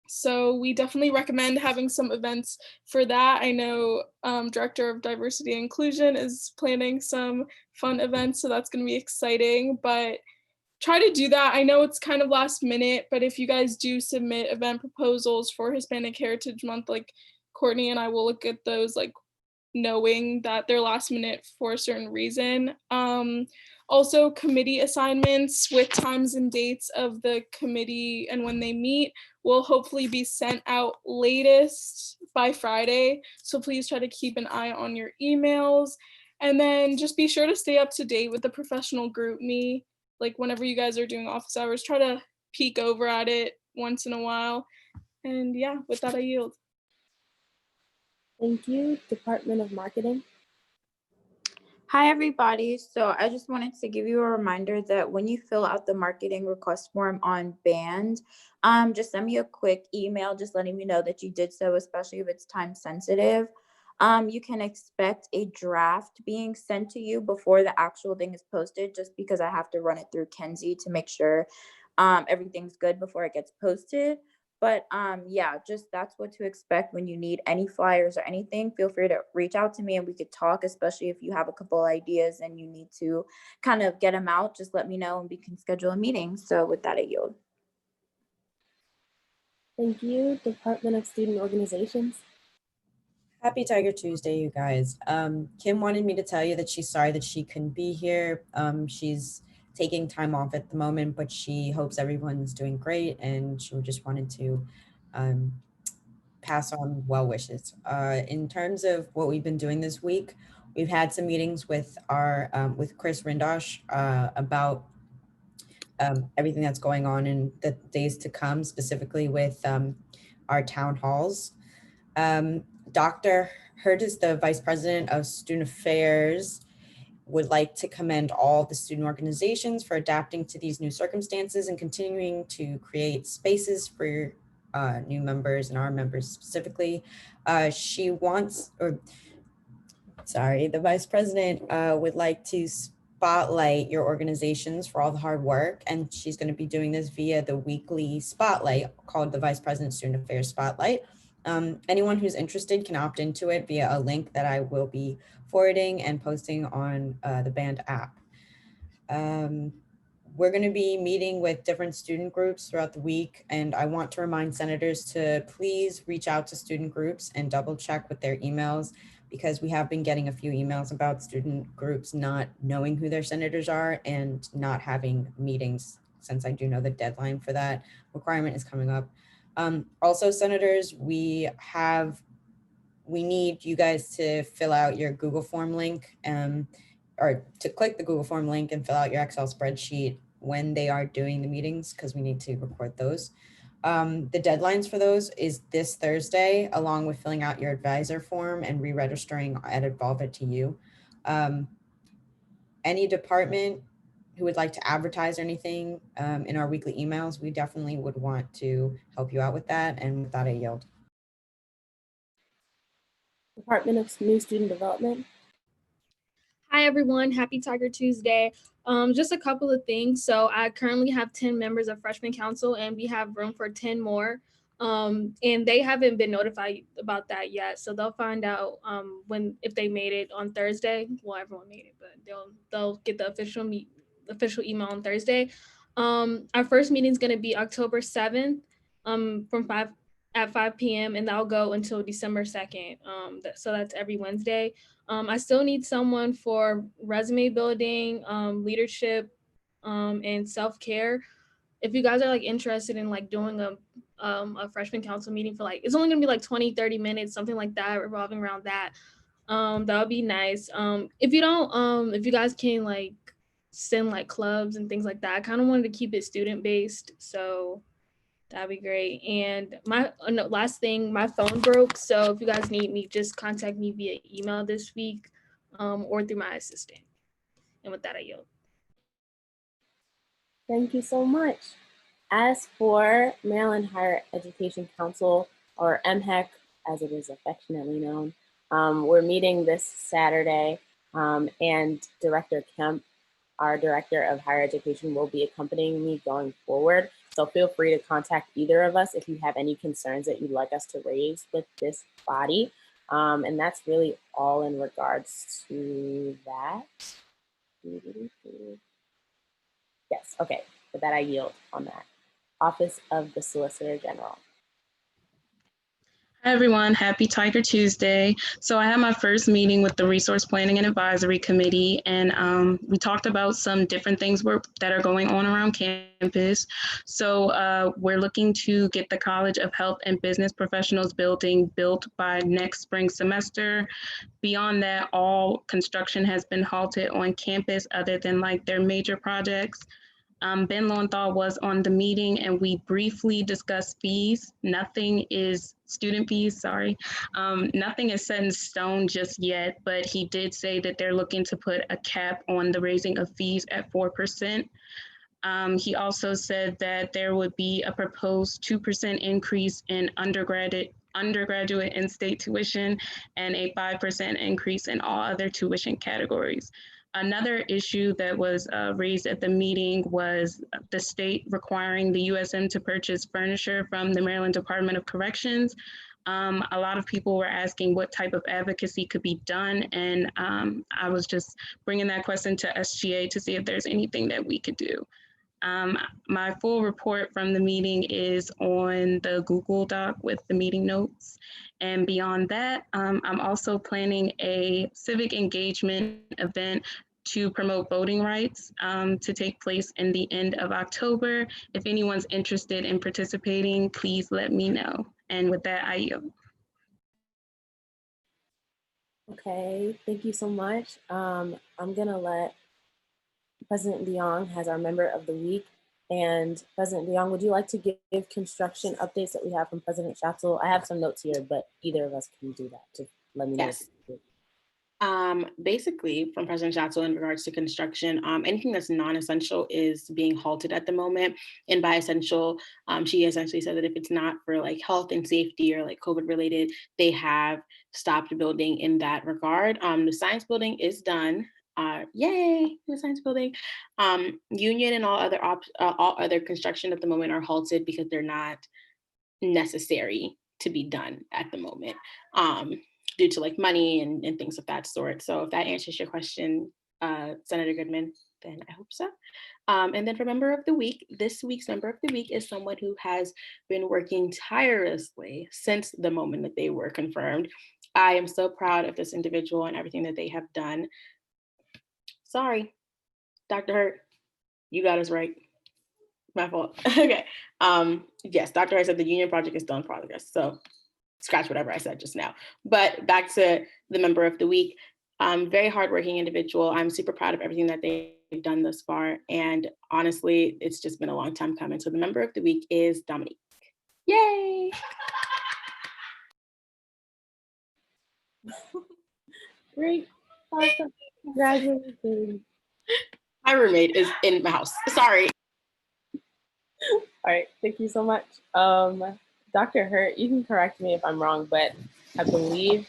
So we definitely recommend having some events for that. I know Director of Diversity and Inclusion is planning some fun events, so that's going to be exciting, but try to do that. I know it's kind of last minute, but if you guys do submit event proposals for Hispanic Heritage Month, like Courtney and I will look at those, like knowing that they're last minute for a certain reason. Also, committee assignments with times and dates of the committee and when they meet will hopefully be sent out latest by Friday. So please try to keep an eye on your emails. And then just be sure to stay up to date with the professional group me. Like whenever you guys are doing office hours, try to peek over at it once in a while. And yeah, with that, I yield. Thank you. Department of Marketing. Hi, everybody. So I just wanted to give you a reminder that when you fill out the marketing request form on Band, just send me a quick email just letting me know that you did so, especially if it's time sensitive. You can expect a draft being sent to you before the actual thing is posted, just because I have to run it through Kenzie to make sure everything's good before it gets posted. But yeah, just that's what to expect. When you need any flyers or anything, feel free to reach out to me and we could talk, especially if you have a couple ideas and you need to kind of get them out. Just let me know and we can schedule a meeting. So with that, I yield. Thank you. Department of Student Organizations. Happy Tiger Tuesday, you guys. Kim wanted me to tell you that she's sorry that she couldn't be here. She's taking time off at the moment, but she hopes everyone's doing great, and she just wanted to pass on well wishes. In terms of what we've been doing this week, we've had some meetings with our with Chris Rindosh about everything that's going on in the days to come, specifically with our town halls. Dr. Hurt is the Vice President of Student Affairs, would like to commend all the student organizations for adapting to these new circumstances and continuing to create spaces for new members and our members specifically. The vice president would like to spotlight your organizations for all the hard work, and she's going to be doing this via the weekly spotlight called the Vice President Student Affairs Spotlight. Anyone who's interested can opt into it via a link that I will be forwarding and posting on the band app. We're going to be meeting with different student groups throughout the week, and I want to remind senators to please reach out to student groups and double check with their emails, because we have been getting a few emails about student groups not knowing who their senators are and not having meetings, since I do know the deadline for that requirement is coming up. Also, senators, we need you guys to fill out your Google form link, or to click the Google form link and fill out your Excel spreadsheet when they are doing the meetings, because we need to record those. The deadlines for those is this Thursday, along with filling out your advisor form and re-registering at Evolve It to You. Any department who would like to advertise or anything in our weekly emails, we definitely would want to help you out with that. And with that, I yield. Department of New Student Development. Hi everyone, happy Tiger Tuesday. Just a couple of things. So I currently have 10 members of freshman council and we have room for 10 more. And they haven't been notified about that yet. So they'll find out if they made it on Thursday. Well, everyone made it, but they'll get the official email on Thursday. Our first meeting is gonna be October 7th from 5 p.m. and that'll go until December 2nd. So that's every Wednesday. I still need someone for resume building, leadership, and self-care. If you guys are like interested in like doing a freshman council meeting for it's only gonna be like 20-30 minutes, something like that, revolving around that. That would be nice. If you guys can like send like clubs and things like that, I kind of wanted to keep it student-based, so that'd be great. And last thing, my phone broke. So if you guys need me, just contact me via email this week or through my assistant. And with that, I yield. Thank you so much. As for Maryland Higher Education Council, or MHEC, as it is affectionately known, we're meeting this Saturday, and Director Kemp, our Director of Higher Education, will be accompanying me going forward. So feel free to contact either of us if you have any concerns that you'd like us to raise with this body. And that's really all in regards to that. Yes, okay, with that I yield on that. Office of the Solicitor General. Hi everyone, happy Tiger Tuesday. So I had my first meeting with the Resource Planning and Advisory Committee, and we talked about some different things that are going on around campus. So we're looking to get the College of Health and Business Professionals building built by next spring semester. Beyond that, all construction has been halted on campus other than like their major projects. Ben Lowenthal was on the meeting and we briefly discussed fees. Nothing is student fees, sorry. Nothing is set in stone just yet, but he did say that they're looking to put a cap on the raising of fees at 4%. He also said that there would be a proposed 2% increase in undergraduate in-state tuition and a 5% increase in all other tuition categories. Another issue that was raised at the meeting was the state requiring the USM to purchase furniture from the Maryland Department of Corrections. A lot of people were asking what type of advocacy could be done, and I was just bringing that question to SGA to see if there's anything that we could do. My full report from the meeting is on the Google Doc with the meeting notes. And beyond that, I'm also planning a civic engagement event to promote voting rights to take place in the end of October. If anyone's interested in participating, please let me know. And with that, I yield. Okay, thank you so much. I'm gonna let President DeYoung has our member of the week. And President DeYoung, would you like to give construction updates that we have from President Schatzel? I have some notes here, but either of us can do that to let me know. Yes. Basically, from President Schatzel in regards to construction, anything that's non-essential is being halted at the moment. And by essential, she essentially said that if it's not for like health and safety or like COVID related, they have stopped building in that regard. The science building is done. Yay, the science building. Union and all other construction at the moment are halted because they're not necessary to be done at the moment. Due to like money and things of that sort. So if that answers your question, Senator Goodman, then I hope so. And then for member of the week, this week's member of the week is someone who has been working tirelessly since the moment that they were confirmed. I am so proud of this individual and everything that they have done. Sorry, Dr. Hurt, you got us right. My fault. Okay. Yes, Dr. Hurt said the union project is still in progress. So scratch whatever I said just now. But back to the member of the week. Very hardworking individual. I'm super proud of everything that they've done thus far. And honestly, it's just been a long time coming. So the member of the week is Dominique. Yay! Great. Awesome. Congratulations. My roommate is in my house. Sorry. All right. Thank you so much. Dr. Hurt, you can correct me if I'm wrong, but I believe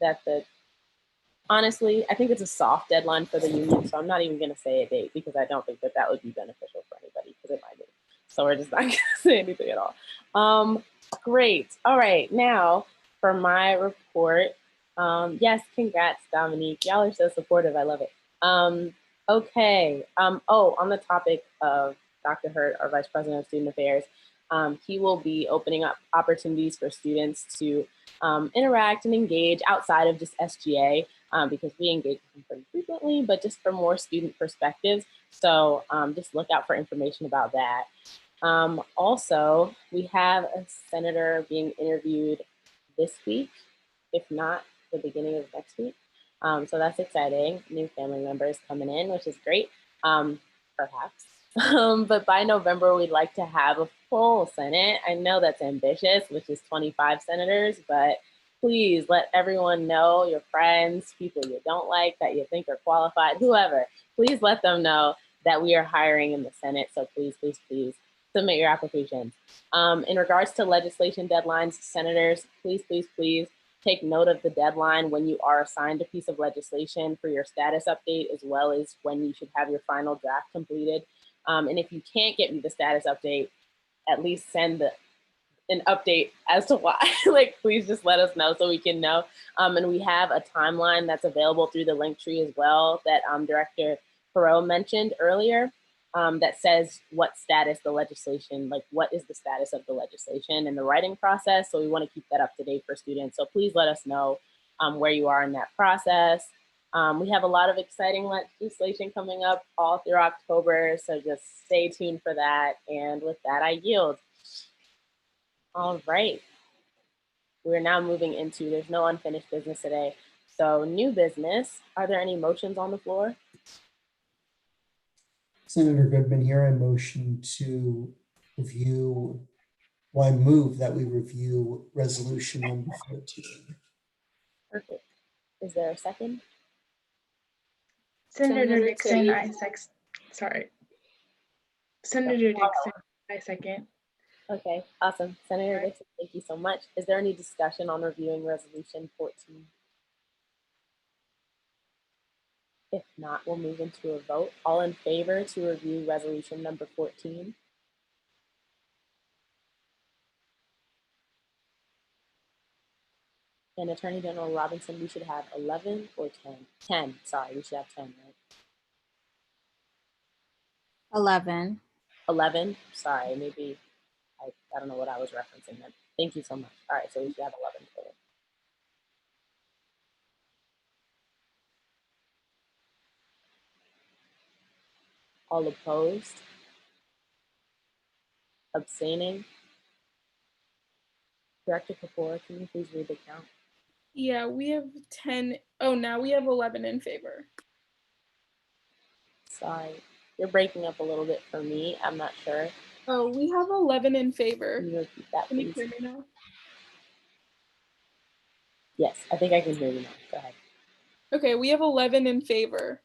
that honestly, I think it's a soft deadline for the union, so I'm not even going to say a date because I don't think that would be beneficial for anybody because it might be. So we're just not going to say anything at all. Great. All right. Now for my report. Yes, congrats, Dominique. Y'all are so supportive. I love it. Okay. On the topic of Dr. Hurt, our Vice President of Student Affairs, he will be opening up opportunities for students to interact and engage outside of just SGA because we engage with them pretty frequently, but just for more student perspectives. So just look out for information about that. Also, we have a senator being interviewed this week, if not the beginning of next week. So that's exciting. New family members coming in, which is great, perhaps. But by November, we'd like to have a full Senate. I know that's ambitious, which is 25 senators, but please let everyone know, your friends, people you don't like, that you think are qualified, whoever, please let them know that we are hiring in the Senate. So please, please, please submit your applications. In regards to legislation deadlines, senators, please, please, please take note of the deadline when you are assigned a piece of legislation for your status update, as well as when you should have your final draft completed. And if you can't get me the status update, at least send an update as to why. Like, please just let us know so we can know. And we have a timeline that's available through the link tree as well that Director Perot mentioned earlier that says what status the legislation, like what is the status of the legislation and the writing process. So we want to keep that up to date for students. So please let us know where you are in that process. We have a lot of exciting legislation coming up all through October, so just stay tuned for that. And with that, I yield. All right. We're now moving into, there's no unfinished business today. So new business, are there any motions on the floor? Senator Goodman here, I motion to review, well, I move that we review resolution number 14. Perfect. Is there a second? Senator Dixon, Tibbetts. Senator Dixon, I second. Okay, awesome. Senator Dixon, thank you so much. Is there any discussion on reviewing resolution 14? If not, we'll move into a vote. All in favor to review resolution number 14? And Attorney General Robinson, we should have 11 or 10? 10, sorry, we should have 10, right? 11. 11, sorry, maybe, I don't know what I was referencing then. Thank you so much. All right, so we should have 11 total. All opposed? Abstaining? Director Kapoor, can you please read the count? Yeah, we have 10. Oh, now we have 11 in favor. Sorry, you're breaking up a little bit for me. I'm not sure. Oh, we have 11 in favor. Can you repeat that, Can you please? hear me now? Yes, I think I can hear you now. Go ahead. Okay, we have 11 in favor.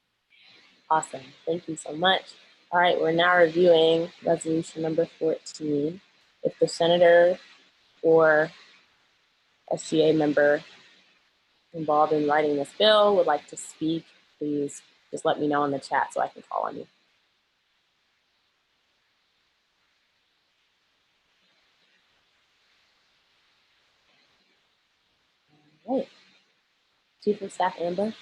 Awesome. Thank you so much. All right, we're now reviewing resolution number 14. If the senator or SGA member involved in writing this bill would like to speak, please just let me know in the chat so I can call on you. All right. Chief of Staff Amber.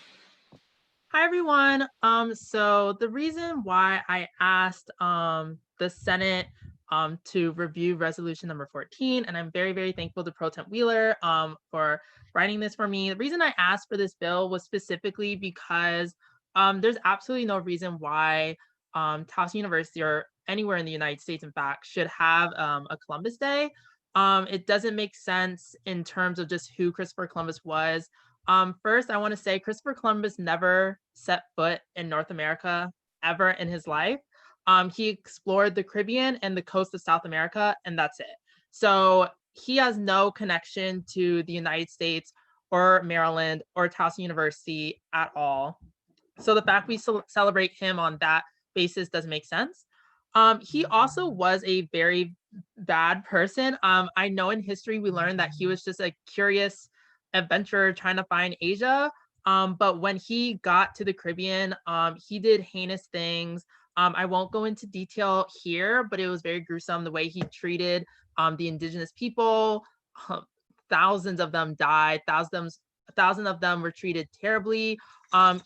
Hi, everyone. So the reason why I asked the Senate to review resolution number 14, and I'm very, very thankful to Pro Tem Wheeler for writing this for me. The reason I asked for this bill was specifically because there's absolutely no reason why Towson University or anywhere in the United States, in fact, should have a Columbus Day. It doesn't make sense in terms of just who Christopher Columbus was. First, I want to say Christopher Columbus never set foot in North America ever in his life. He explored the Caribbean and the coast of South America, and that's it. So he has no connection to the United States or Maryland or Towson University at all. So the fact we celebrate him on that basis doesn't make sense. He also was a very bad person. I know in history we learned that he was just a curious adventurer trying to find Asia. But when he got to the Caribbean, he did heinous things. I won't go into detail here, but it was very gruesome the way he treated the indigenous people. Thousands of them died. Thousands of them were treated terribly.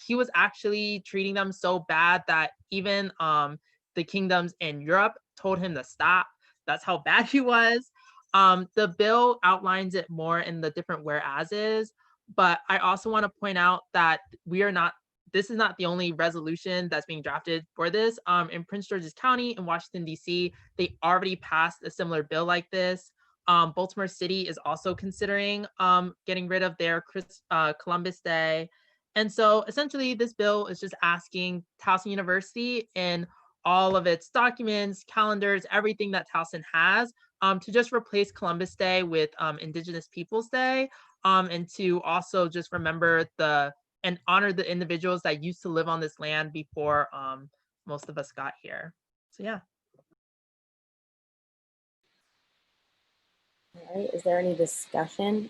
He was actually treating them so bad that even the kingdoms in Europe told him to stop. That's how bad he was. The bill outlines it more in the different whereases, but I also want to point out that this is not the only resolution that's being drafted for this. In Prince George's County in Washington, D.C., they already passed a similar bill like this. Baltimore City is also considering getting rid of their Columbus Day. And so essentially this bill is just asking Towson University in all of its documents, calendars, everything that Towson has, to just replace Columbus Day with Indigenous Peoples Day, and to also just remember and honor the individuals that used to live on this land before most of us got here. So yeah. All right, is there any discussion?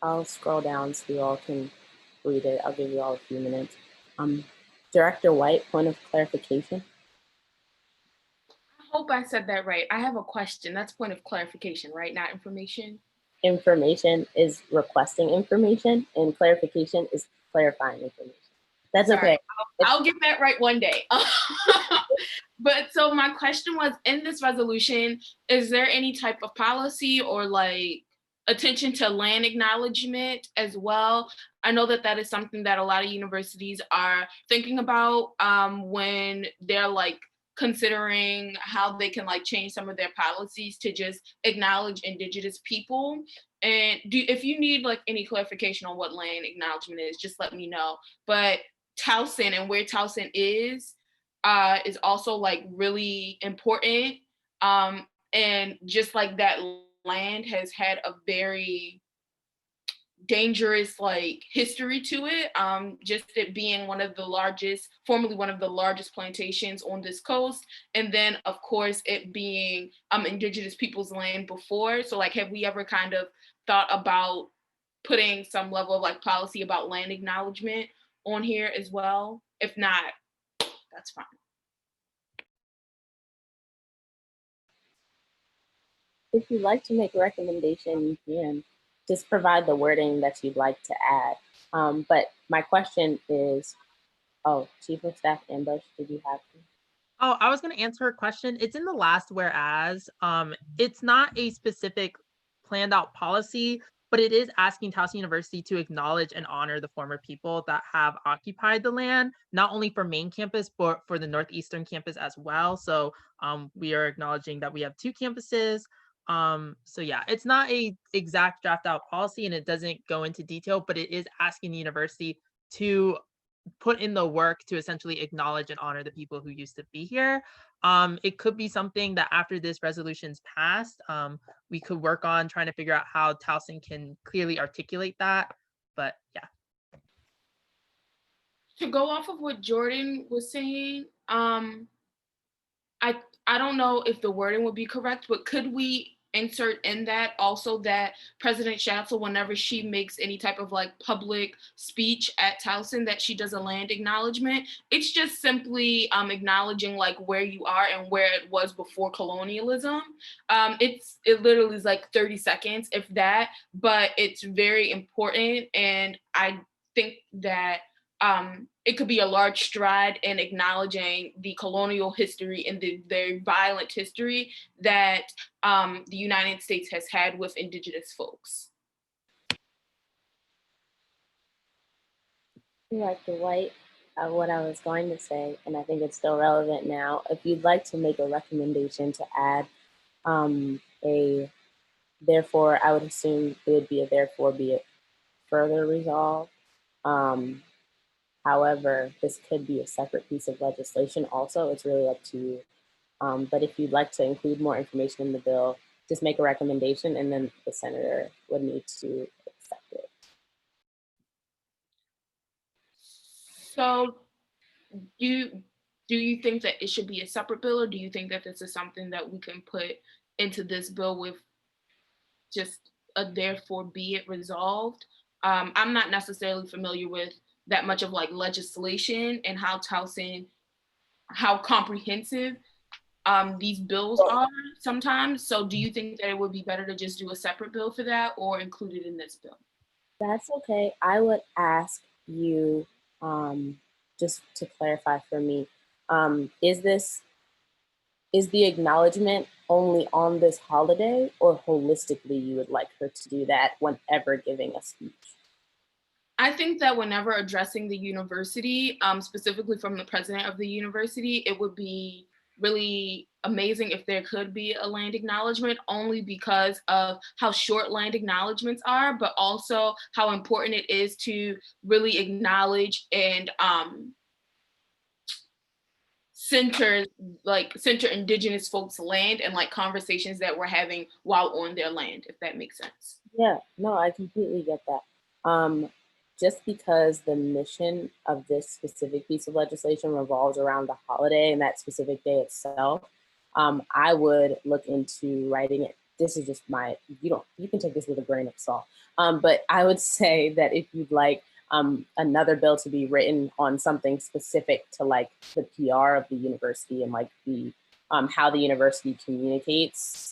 I'll scroll down so you all can read it. I'll give you all a few minutes. Director White, point of clarification. I hope I said that right. I have a question. That's point of clarification, right? Not information. Information is requesting information, and clarification is clarifying information. That's Sorry. okay. I'll get that right one day. But so my question was, in this resolution, is there any type of policy or like attention to land acknowledgement as well? I know that that is something that a lot of universities are thinking about when they're like considering how they can like change some of their policies to just acknowledge Indigenous people. And if you need like any clarification on what land acknowledgement is, just let me know. But Towson and where Towson is also like really important. And just like that land has had a very dangerous like history to it. Just it being formerly one of the largest plantations on this coast. And then of course it being Indigenous people's land before. So like, have we ever kind of thought about putting some level of like policy about land acknowledgement on here as well? If not, that's fine. If you'd like to make a recommendation, you can just provide the wording that you'd like to add. But my question is, Chief of Staff Ambush, did you have to? Oh, I was going to answer a question. It's in the last whereas. It's not a specific planned out policy, but it is asking Towson University to acknowledge and honor the former people that have occupied the land, not only for main campus, but for the Northeastern campus as well. So we are acknowledging that we have 2 campuses. So yeah, it's not a exact draft out policy and it doesn't go into detail, but it is asking the university to put in the work to essentially acknowledge and honor the people who used to be here. It could be something that after this resolution's passed, we could work on trying to figure out how Towson can clearly articulate that. But yeah. To go off of what Jordan was saying, I don't know if the wording would be correct, but could we insert in that also that President Schatzel, whenever she makes any type of like public speech at Towson, that she does a land acknowledgement? It's just simply acknowledging like where you are and where it was before colonialism. It literally is like 30 seconds, if that, but it's very important, and I think that it could be a large stride in acknowledging the colonial history and the very violent history that the United States has had with Indigenous folks. Director White, what I was going to say, and I think it's still relevant now, if you'd like to make a recommendation to add a therefore, I would assume it would be a therefore be it further resolved. However, this could be a separate piece of legislation also. It's really up to you. But if you'd like to include more information in the bill, just make a recommendation and then the senator would need to accept it. So do you think that it should be a separate bill, or do you think that this is something that we can put into this bill with just a therefore be it resolved? I'm not necessarily familiar with that much of like legislation and how comprehensive these bills are sometimes. So do you think that it would be better to just do a separate bill for that or include it in this bill? That's okay. I would ask you, just to clarify for me, is the acknowledgement only on this holiday, or holistically you would like her to do that whenever giving a speech? I think that whenever addressing the university, specifically from the president of the university, it would be really amazing if there could be a land acknowledgement, only because of how short land acknowledgements are, but also how important it is to really acknowledge and center Indigenous folks' land and like conversations that we're having while on their land, if that makes sense. Yeah, no, I completely get that. Just because the mission of this specific piece of legislation revolves around the holiday and that specific day itself, I would look into writing it. This is just you can take this with a grain of salt. But I would say that if you'd like another bill to be written on something specific to like the PR of the university and like the how the university communicates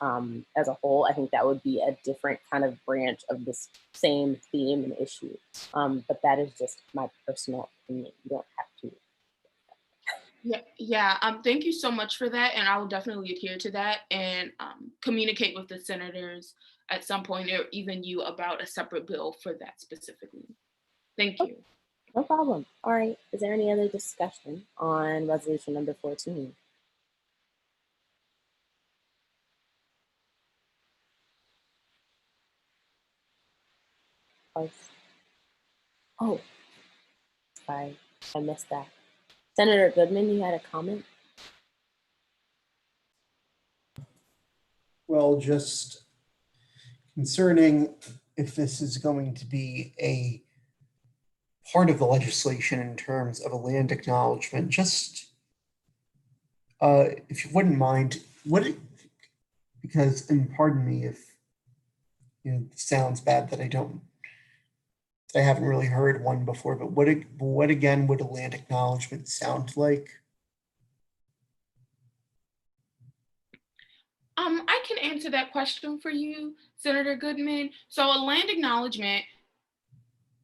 as a whole, I think that would be a different kind of branch of this same theme and issue. But that is just my personal opinion. You don't have to. Yeah. Thank you so much for that, and I will definitely adhere to that and communicate with the senators at some point, or even you, about a separate bill for that specifically. Thank you. No problem. All right. Is there any other discussion on resolution number 14? Oh, sorry, I missed that. Senator Goodman, you had a comment? Well, just concerning if this is going to be a part of the legislation in terms of a land acknowledgement, just if you wouldn't mind, because, and pardon me if it sounds bad that I haven't really heard one before, but what again would a land acknowledgement sound like? I can answer that question for you, Senator Goodman. So a land acknowledgement,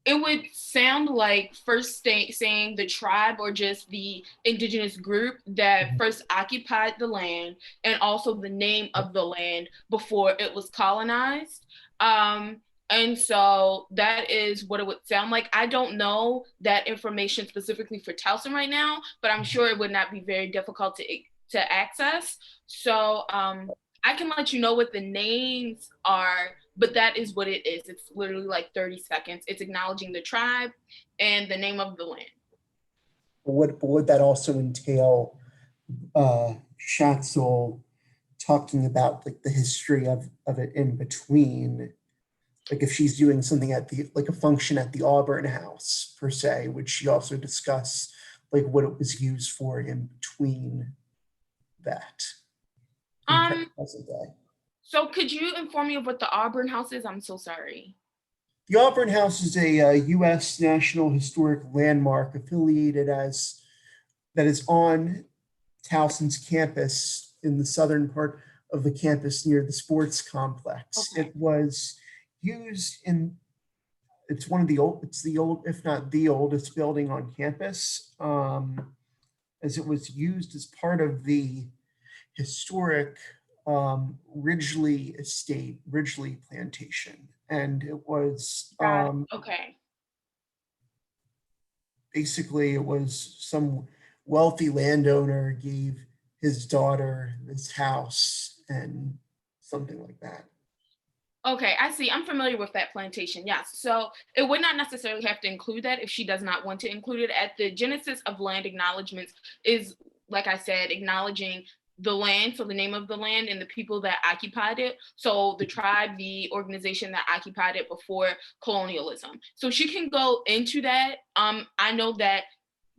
it would sound like first saying the tribe or just the indigenous group that first occupied the land, and also the name of the land before it was colonized. And so that is what it would sound like. I don't know that information specifically for Towson right now, but I'm sure it would not be very difficult to access. So I can let you know what the names are, but that is what it is. It's literally like 30 seconds. It's acknowledging the tribe and the name of the land. But would that also entail Schatzel talking about like the history of it in between? Like if she's doing something at the, like a function at the Auburn House per se, would she also discuss like what it was used for in between that? Present day. So could you inform me of what the Auburn House is? I'm so sorry. The Auburn House is a U.S. National Historic Landmark affiliated as, that is on Towson's campus in the southern part of the campus near the sports complex. Okay. It was used in, it's one of the old, it's the old, if not the oldest building on campus, as it was used as part of the historic Ridgely estate, Ridgely plantation. And it was Okay. basically it was some wealthy landowner gave his daughter this house and something like that. Okay, I see. I'm familiar with that plantation. Yes. So it would not necessarily have to include that if she does not want to include it. At the genesis of land acknowledgements is, like I said, acknowledging the land, so the name of the land and the people that occupied it. So the tribe, the organization that occupied it before colonialism. So she can go into that. I know that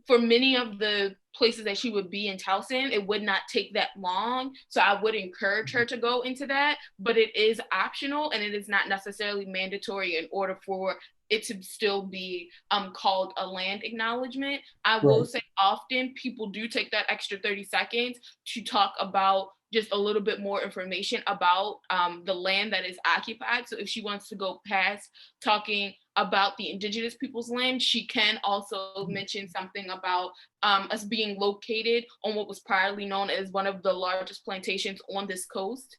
for many of the places that she would be in Towson, it would not take that long. So I would encourage her to go into that, but it is optional and it is not necessarily mandatory in order for it to still be called a land acknowledgement. I will say often people do take that extra 30 seconds to talk about just a little bit more information about the land that is occupied. So if she wants to go past talking about the indigenous people's land, she can also mention something about us being located on what was priorly known as one of the largest plantations on this coast.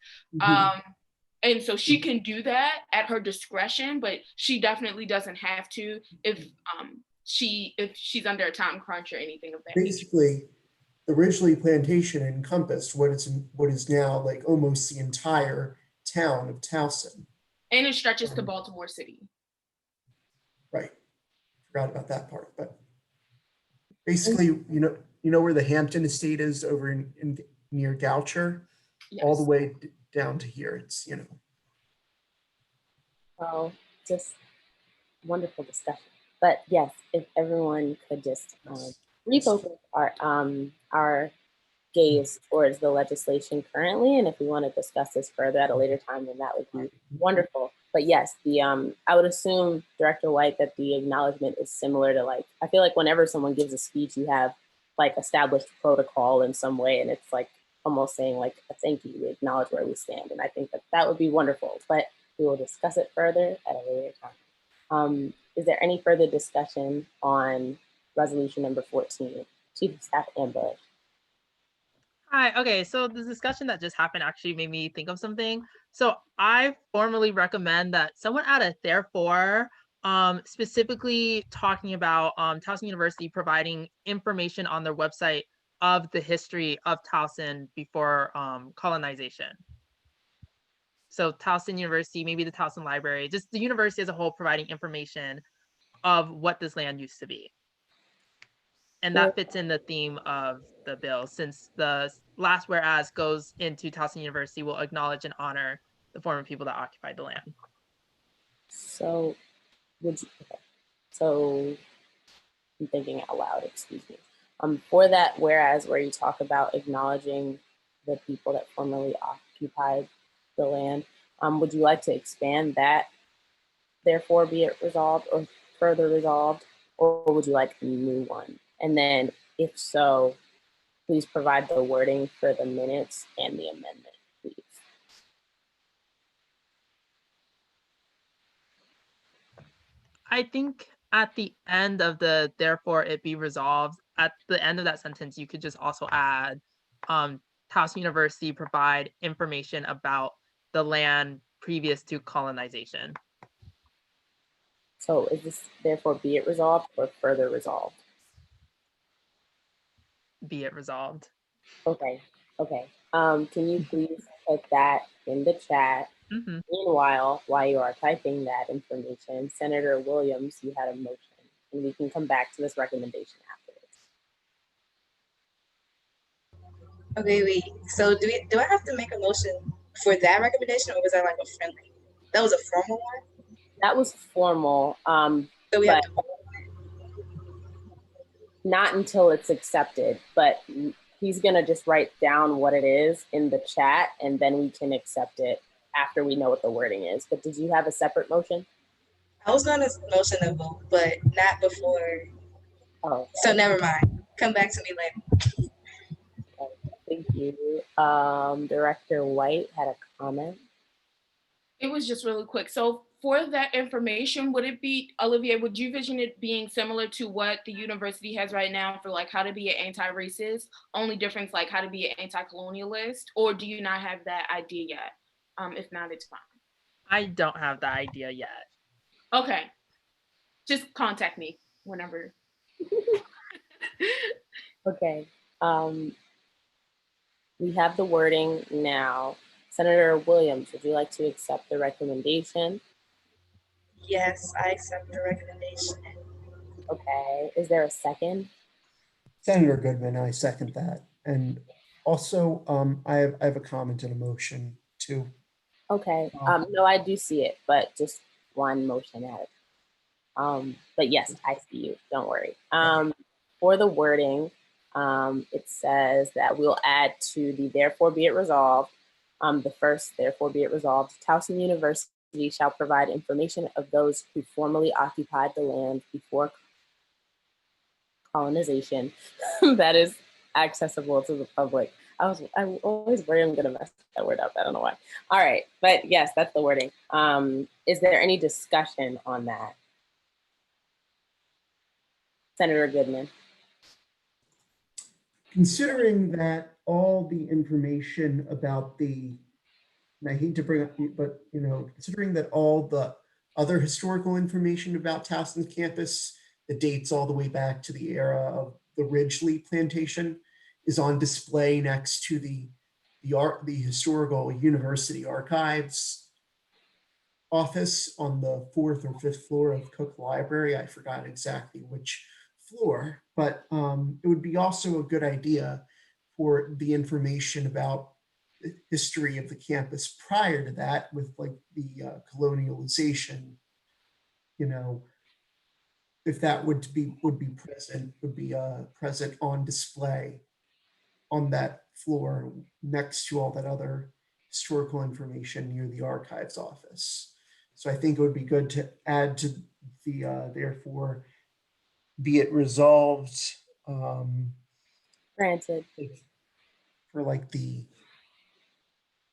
And so she can do that at her discretion, but she definitely doesn't have to if she's under a time crunch or anything of that nature. Basically, the Ridgely plantation encompassed what is now like almost the entire town of Towson. And it stretches to Baltimore City. Right. Forgot about that part, but basically, you know where the Hampton estate is over in near Goucher, all the way down to here. It's, you know. Well, just wonderful discussion. But yes, if everyone could just refocus our gaze towards the legislation currently, and if we want to discuss this further at a later time, then that would be wonderful. But yes, the I would assume, Director White, that the acknowledgement is similar to, like, I feel like whenever someone gives a speech, you have like established protocol in some way, and it's like almost saying like a thank you, we acknowledge where we stand, and I think that that would be wonderful. But we will discuss it further at a later time. Is there any further discussion on resolution number 14? Chief of Staff Ambush. Hi, okay, so the discussion that just happened actually made me think of something. So I formally recommend that someone add a therefore, specifically talking about Towson University providing information on their website of the history of Towson before colonization. So Towson University, maybe the Towson Library, just the university as a whole providing information of what this land used to be. And that fits in the theme of the bill, since the last whereas goes into Towson University will acknowledge and honor the former people that occupied the land. So, so I'm thinking out loud, excuse me. For that whereas where you talk about acknowledging the people that formerly occupied the land, would you like to expand that, therefore be it resolved or further resolved, or would you like a new one? And then if so, please provide the wording for the minutes and the amendment, please. I think at the end of the therefore it be resolved, at the end of that sentence, you could just also add Towson University provide information about the land previous to colonization. So is this therefore be it resolved or further resolved? Be it resolved. Okay, okay. Can you please put that in the chat? Meanwhile, while you are typing that information, Senator Williams, you had a motion, and we can come back to this recommendation afterwards. Okay, wait. So do I have to make a motion for that recommendation, or was that like a friendly? That was a formal one. That was formal, So we have but to. not until it's accepted. But he's gonna just write down what it is in the chat, and then we can accept it after we know what the wording is. But did you have a separate motion? I was going to motion to vote, but not before. Oh, so never mind. Come back to me later. Okay, thank you. Director White had a comment. It was just really quick. So for that information, would it be, Olivia, would you vision it being similar to what the university has right now for like how to be an anti-racist, only difference like how to be an anti-colonialist, or do you not have that idea yet? If not, it's fine. I don't have the idea yet. Okay. Just contact me whenever. Okay. We have the wording now. Senator Williams, would you like to accept the recommendation? Yes, I accept the recommendation. Okay. Is there a second? Senator Goodman, I second that. And also, I have a comment and a motion too. Okay. No, I do see it, but just one motion at it. But yes, I see you. Don't worry. For the wording, it says that we'll add to the therefore be it resolved. The first, therefore be it resolved, Towson University shall provide information of those who formerly occupied the land before colonization that is accessible to the public. I always worry I'm gonna mess that word up. I don't know why. All right, but yes, that's the wording. Is there any discussion on that? Senator Goodman. Considering that all the information about the, and I hate to bring up, but considering that all the other historical information about Towson's campus that dates all the way back to the era of the Ridgely plantation is on display next to the historical university archives office on the 4th or 5th floor of Cook Library. I forgot exactly which floor, but it would be also a good idea for the information about the history of the campus prior to that, with like the colonialization, if that would be present on display on that floor next to all that other historical information near the archives office. So I think it would be good to add to the therefore be it resolved. Granted. For like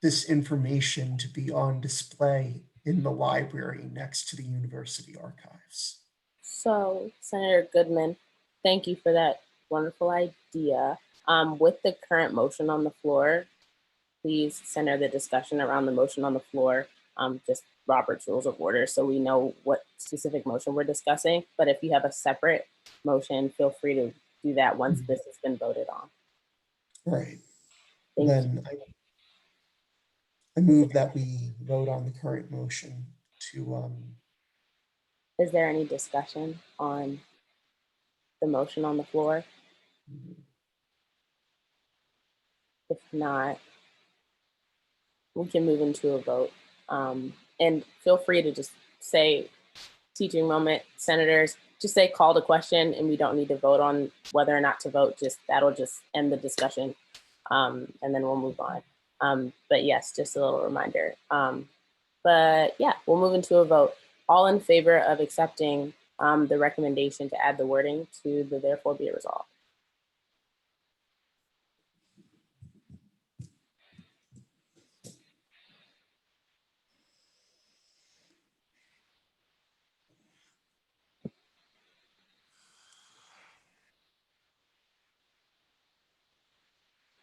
this information to be on display in the library next to the university archives. So, Senator Goodman, thank you for that wonderful idea. With the current motion on the floor, please center the discussion around the motion on the floor, just Robert's Rules of Order, so we know what specific motion we're discussing. But if you have a separate motion, feel free to do that once this has been voted on. Right. Thank then I move that we vote on the current motion to. Is there any discussion on the motion on the floor? If not, we can move into a vote. And feel free to just say, teaching moment, senators, just say call the question, and we don't need to vote on whether or not to vote. That'll just end the discussion, and then we'll move on. But yes, just a little reminder. But yeah, we'll move into a vote. All in favor of accepting the recommendation to add the wording to the therefore be it resolved?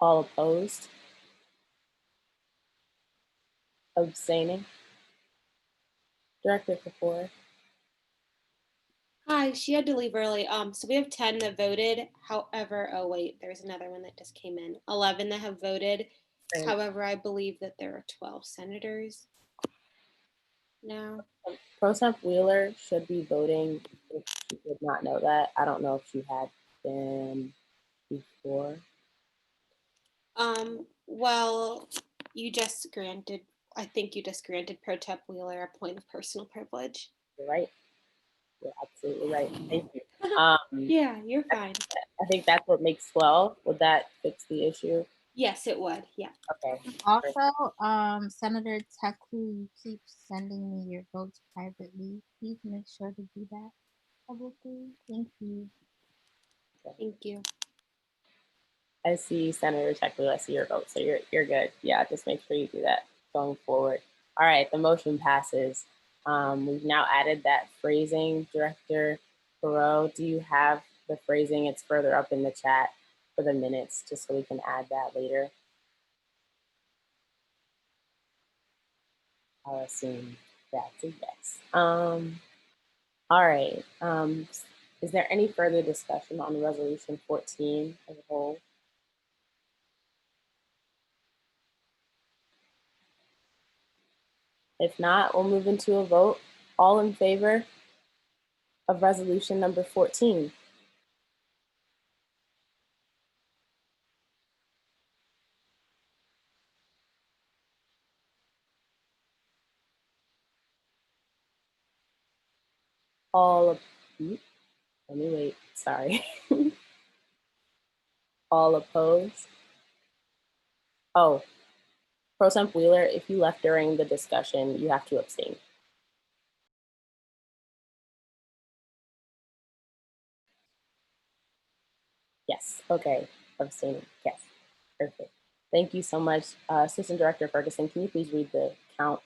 All opposed? Abstaining? Director Kapoor. Hi, she had to leave early. So we have 10 that voted. However, oh wait, there's another one that just came in. 11 that have voted. Great. However, I believe that there are 12 senators now. Pro Temp Wheeler should be voting if she did not know that. I don't know if she had been before. Well, I think you just granted Pro Temp Wheeler a point of personal privilege. You're right. You're absolutely right. Thank you. Yeah, you're fine. I think that's what makes 12. Would that fix the issue? Yes, it would. Yeah. Okay. Also, Senator Teku, you keep sending me your votes privately. Please make sure to do that publicly. Thank you. Thank you. I see Senator Checkler. I see your vote, so you're good. Yeah, just make sure you do that going forward. All right, the motion passes. We've now added that phrasing, Director Perot. Do you have the phrasing? It's further up in the chat for the minutes, just so we can add that later. I'll assume that's a yes. All right. Is there any further discussion on Resolution 14 as a whole? If not, we'll move into a vote. All in favor of resolution number 14? All, let me wait, sorry. All opposed? Oh, Pro Temp Wheeler, if you left during the discussion, you have to abstain. Yes, okay, abstaining, yes, perfect. Thank you so much. Assistant Director Ferguson, can you please read the count?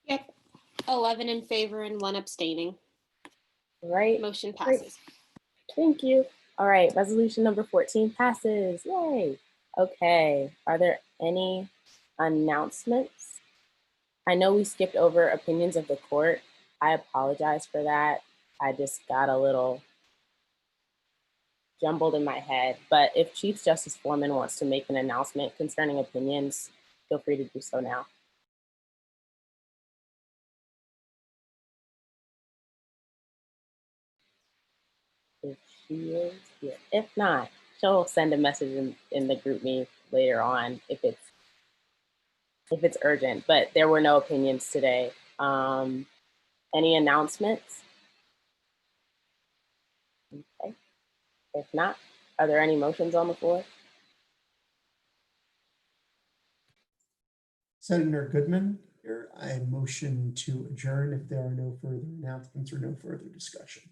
Yep. 11 in favor and 1 abstaining. Right. Motion Great. passes. Thank you. All right, resolution number 14 passes. Yay. Okay, are there any announcements? I know we skipped over opinions of the court. I apologize for that. I just got a little jumbled in my head, but if Chief Justice Foreman wants to make an announcement concerning opinions, feel free to do so now. If she is here. If not, she'll send a message in the group me later on if it's urgent, but there were no opinions today. Any announcements? Okay. If not, are there any motions on the floor? Senator Goodman, here I motion to adjourn if there are no further announcements or no further discussion.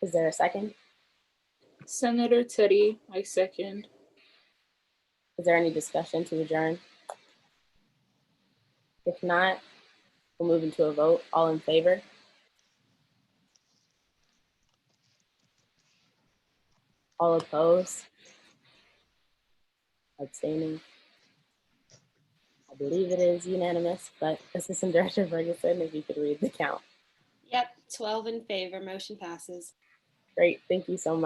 Is there a second? Senator Teddy, I second. Is there any discussion to adjourn? If not, we'll move into a vote. All in favor? All opposed? Abstaining? I believe it is unanimous, but Assistant Director Ferguson, if you could read the count. Yep. 12 in favor. Motion passes. Great. Thank you so much.